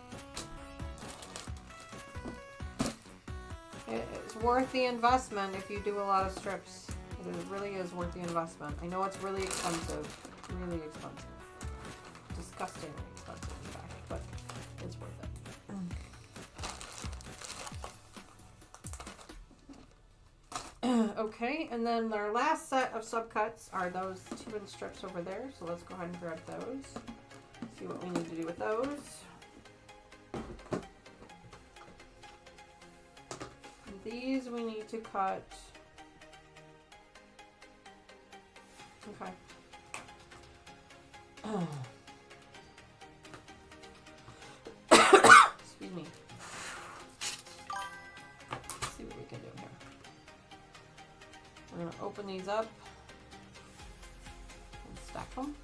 It's worth the investment if you do a lot of strips. It really is worth the investment. I know it's really expensive. Really expensive. Disgustingly expensive, in fact, but it's worth it. Okay, and then our last set of subcuts are those 2-inch strips over there. So let's go ahead and grab those. See what we need to do with those. And these we need to cut. Okay. Excuse me. Let's see what we can do here. We're going to open these up and stack them.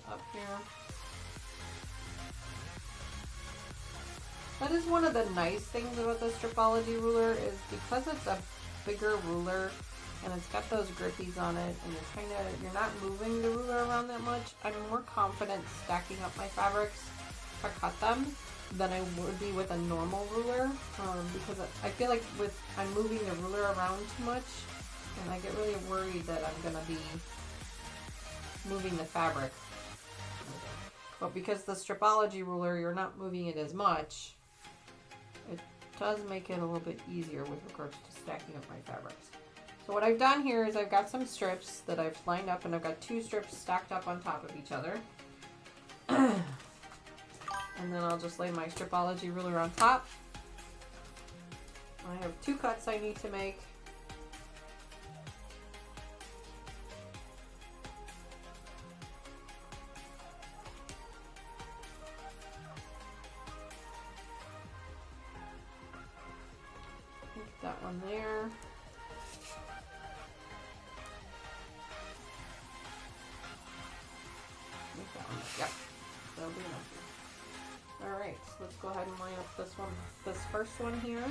Up here. That is one of the nice things about the Stripology ruler is because it's a bigger ruler and it's got those grippies on it and you're not moving the ruler around that much. I'm more confident stacking up my fabrics if I cut them than I would be with a normal ruler because I feel like I'm moving the ruler around too much and I get really worried that I'm gonna be moving the fabric. But because the Stripology ruler, you're not moving it as much, it does make it a little bit easier with regards to stacking up my fabrics. So what I've done here is I've got some strips that I've lined up and I've got 2 strips stacked up on top of each other. And then I'll just lay my Stripology ruler on top. I have 2 cuts I need to make. That one there. Make that one. Yep. That'll be enough. Alright, so let's go ahead and line up this first one here.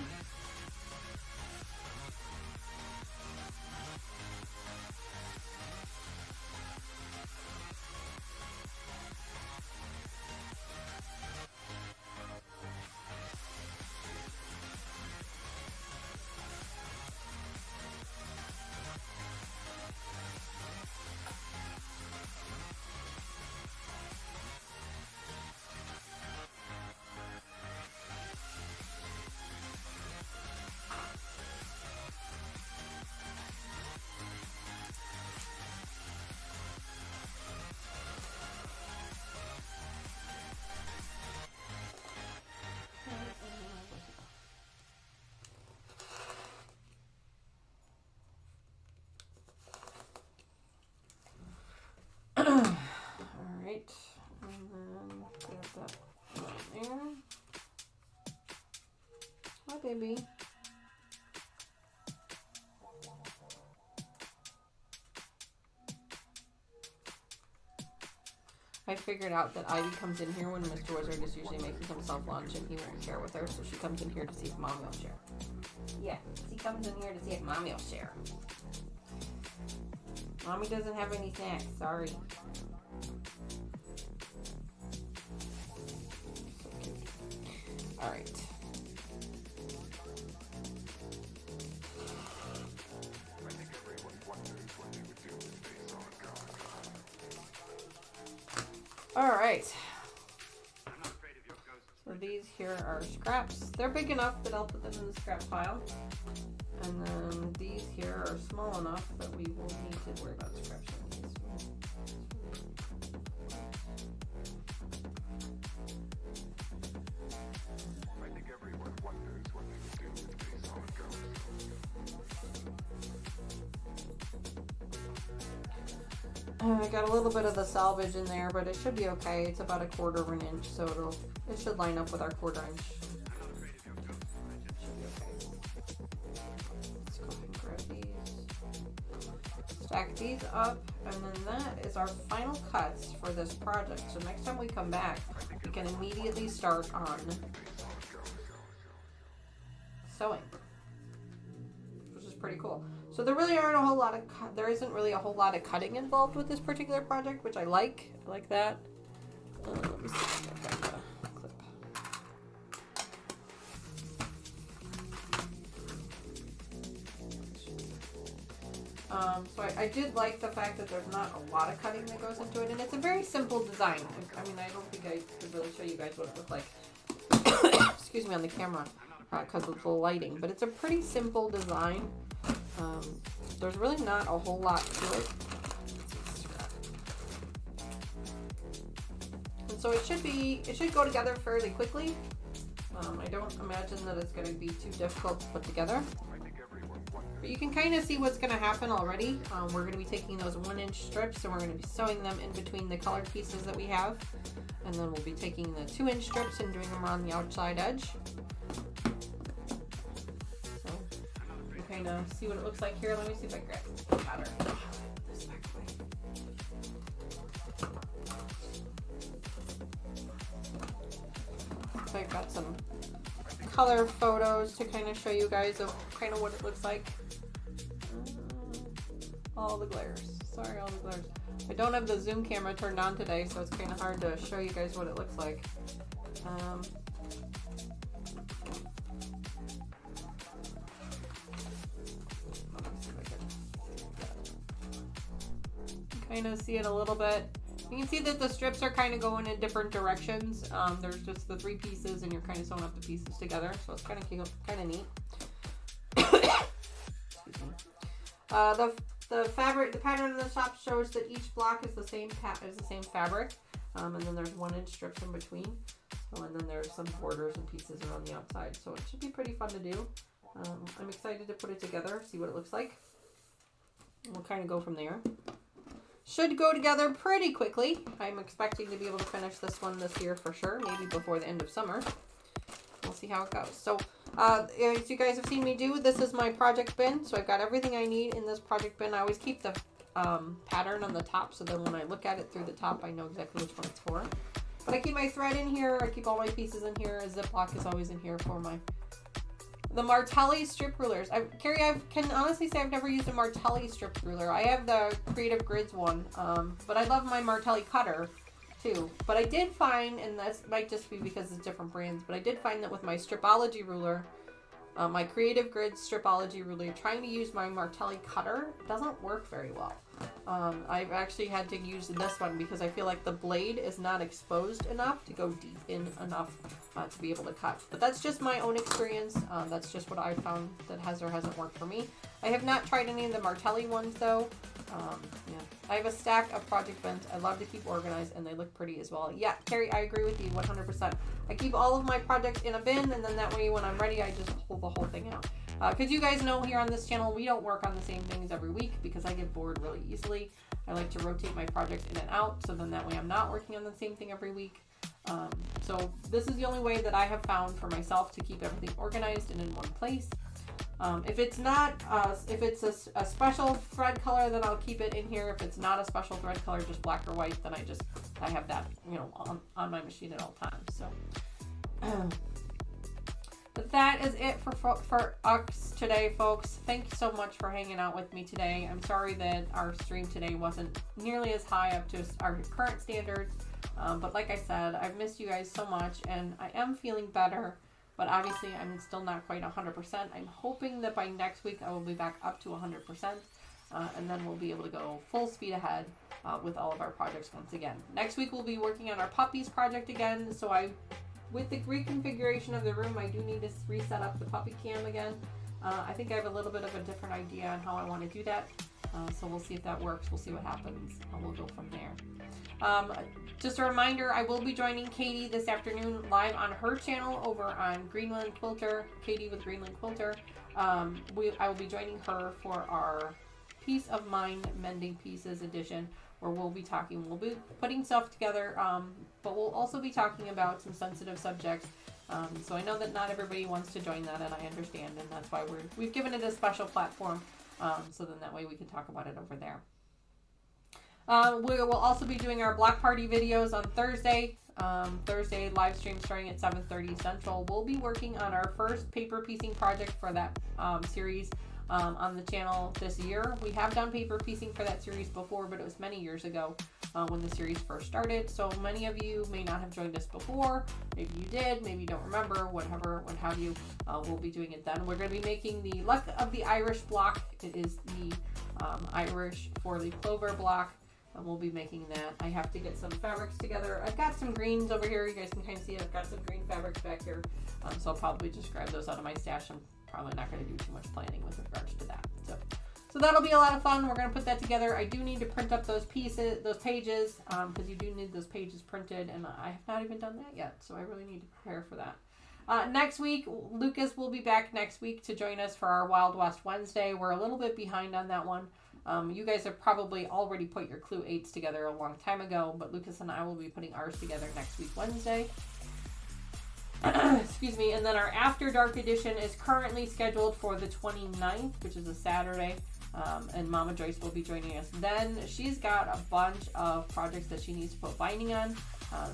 baby. I figured out that Ivy comes in here when Mr. Wizard is usually making himself lunch and he won't share with her, so she comes in here to see if Mommy will share. Yeah, she comes in here to see if Mommy will share. Mommy doesn't have any snacks, sorry. So cute. Alright. Alright. So these here are scraps. They're big enough that I'll put them in the scrap pile. And then these here are small enough that we will need to worry about scraps on these. I think everyone wonders what they would do if they saw a ghost. I got a little bit of the salvage in there, but it should be okay. It's about 1/4 of an inch, so it should line up with our 1/4 inch. Should be okay. Let's go ahead and grab these. Stack these up, and then that is our final cuts for this project. So next time we come back, we can immediately start on sewing, which is pretty cool. So there really aren't a whole lot of there isn't really a whole lot of cutting involved with this particular project, which I like. I like that. Let me see if I can find a clip. So I did like the fact that there's not a lot of cutting that goes into it, and it's a very simple design. I mean, I don't think I could really show you guys what it looked like. Excuse me, on the camera because of the lighting, but it's a pretty simple design. There's really not a whole lot to it. And so it should go together fairly quickly. I don't imagine that it's going to be too difficult to put together. But you can kind of see what's going to happen already. We're going to be taking those 1-inch strips and we're going to be sewing them in between the colored pieces that we have. And then we'll be taking the 2-inch strips and doing them around the outside edge. Kind of see what it looks like here. Let me see if I grab the pattern. This back way. So I've got some color photos to kind of show you guys of kind of what it looks like. All the glares. Sorry, all the glares. I don't have the zoom camera turned on today, so it's kind of hard to show you guys what it looks like. Kind of see it a little bit. You can see that the strips are kind of going in different directions. There's just the 3 pieces and you're kind of sewing up the pieces together, so it's kind of cute, kind of neat. Excuse me. The fabric, the pattern in the top shows that each block is the same fabric, and then there's 1-inch strips in between. So, and then there's some borders and pieces around the outside, so it should be pretty fun to do. I'm excited to put it together, see what it looks like. And we'll kind of go from there. Should go together pretty quickly. I'm expecting to be able to finish this one this year for sure, maybe before the end of summer. We'll see how it goes. So, as you guys have seen me do, this is my project bin. So I've got everything I need in this project bin. I always keep the pattern on the top, so then when I look at it through the top, I know exactly which one it's for. But I keep my thread in here. I keep all my pieces in here. A Ziploc is always in here for the Martelli strip rulers. Carrie, I can honestly say I've never used a Martelli strip ruler. I have the Creative Grids one, but I love my Martelli cutter too. But I did find, and that might just be because it's different brands, but I did find that with my Stripology ruler, my Creative Grids Stripology ruler, trying to use my Martelli cutter doesn't work very well. I've actually had to use this one because I feel like the blade is not exposed enough to go deep in enough to be able to cut. But that's just my own experience. That's just what I found that has or hasn't worked for me. I have not tried any of the Martelli ones though. Yeah. I have a stack of project bins. I love to keep organized and they look pretty as well. Yeah, Carrie, I agree with you 100%. I keep all of my projects in a bin and then that way when I'm ready, I just pull the whole thing out. Because you guys know here on this channel, we don't work on the same things every week because I get bored really easily. I like to rotate my projects in and out, so then that way I'm not working on the same thing every week. So this is the only way that I have found for myself to keep everything organized and in one place. If it's not, if it's a special thread color, then I'll keep it in here. If it's not a special thread color, just black or white, then I have that, you know, on my machine at all times. So, but that is it for us today, folks. Thank you so much for hanging out with me today. I'm sorry that our stream today wasn't nearly as high up to our current standards. But like I said, I've missed you guys so much, and I am feeling better. But obviously, I'm still not quite 100%. I'm hoping that by next week, I will be back up to 100%. And then we'll be able to go full speed ahead with all of our projects once again. Next week, we'll be working on our puppies project again. So with the reconfiguration of the room, I do need to reset up the puppy cam again. I think I have a little bit of a different idea on how I want to do that. So we'll see if that works. We'll see what happens. We'll go from there. Just a reminder, I will be joining Katie this afternoon live on her channel over on Greenland Quilter, Katie with Greenland Quilter. I will be joining her for our Peace of Mind Mending Pieces edition, where we'll be putting stuff together, but we'll also be talking about some sensitive subjects. So I know that not everybody wants to join that, and I understand, and that's why we've given it a special platform, so then that way we can talk about it over there. We will also be doing our block party videos on Thursday. Thursday live stream starting at 7:30 Central. We'll be working on our first paper piecing project for that series on the channel this year. We have done paper piecing for that series before, but it was many years ago when the series first started. So many of you may not have joined us before. Maybe you did, maybe you don't remember, whatever, what have you. We'll be doing it then. We're going to be making the Luck of the Irish block. It is the Irish 4-leaf clover block. And we'll be making that. I have to get some fabrics together. I've got some greens over here. You guys can kind of see it. I've got some green fabrics back here. So I'll probably just grab those out of my stash. I'm probably not going to do too much planning with regards to that. So that'll be a lot of fun. We're going to put that together. I do need to print up those pages, because you do need those pages printed, and I have not even done that yet. So I really need to prepare for that. Next week, Lucas will be back next week to join us for our Wild West Wednesday. We're a little bit behind on that one. You guys have probably already put your Clue 8s together a long time ago, but Lucas and I will be putting ours together next week, Wednesday. Excuse me. And then our After Dark edition is currently scheduled for the 29th, which is a Saturday. And Mama Joyce will be joining us then. She's got a bunch of projects that she needs to put binding on.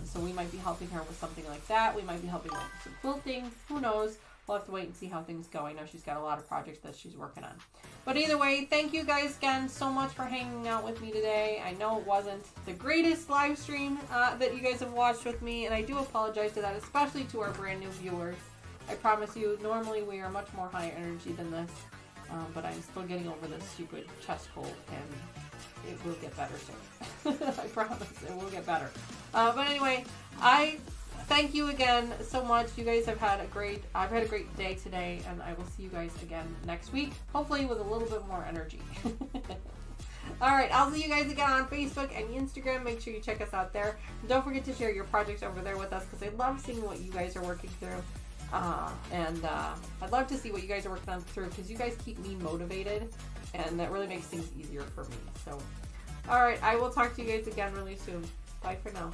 So we might be helping her with something like that. We might be helping her with some quilting. Who knows? We'll have to wait and see how things go. I know she's got a lot of projects that she's working on. But either way, thank you guys again so much for hanging out with me today. I know it wasn't the greatest live stream that you guys have watched with me, and I do apologize to that, especially to our brand new viewers. I promise you, normally we are much more high energy than this, but I'm still getting over this stupid chest cold, and it will get better soon. I promise it will get better. But anyway, thank you again so much. You guys have had I've had a great day today, and I will see you guys again next week, hopefully with a little bit more energy. Alright, I'll see you guys again on Facebook and Instagram. Make sure you check us out there. And don't forget to share your projects over there with us, because I love seeing what you guys are working through. I'd love to see what you guys are working on through, because you guys keep me motivated, and that really makes things easier for me. So, alright, I will talk to you guys again really soon. Bye for now.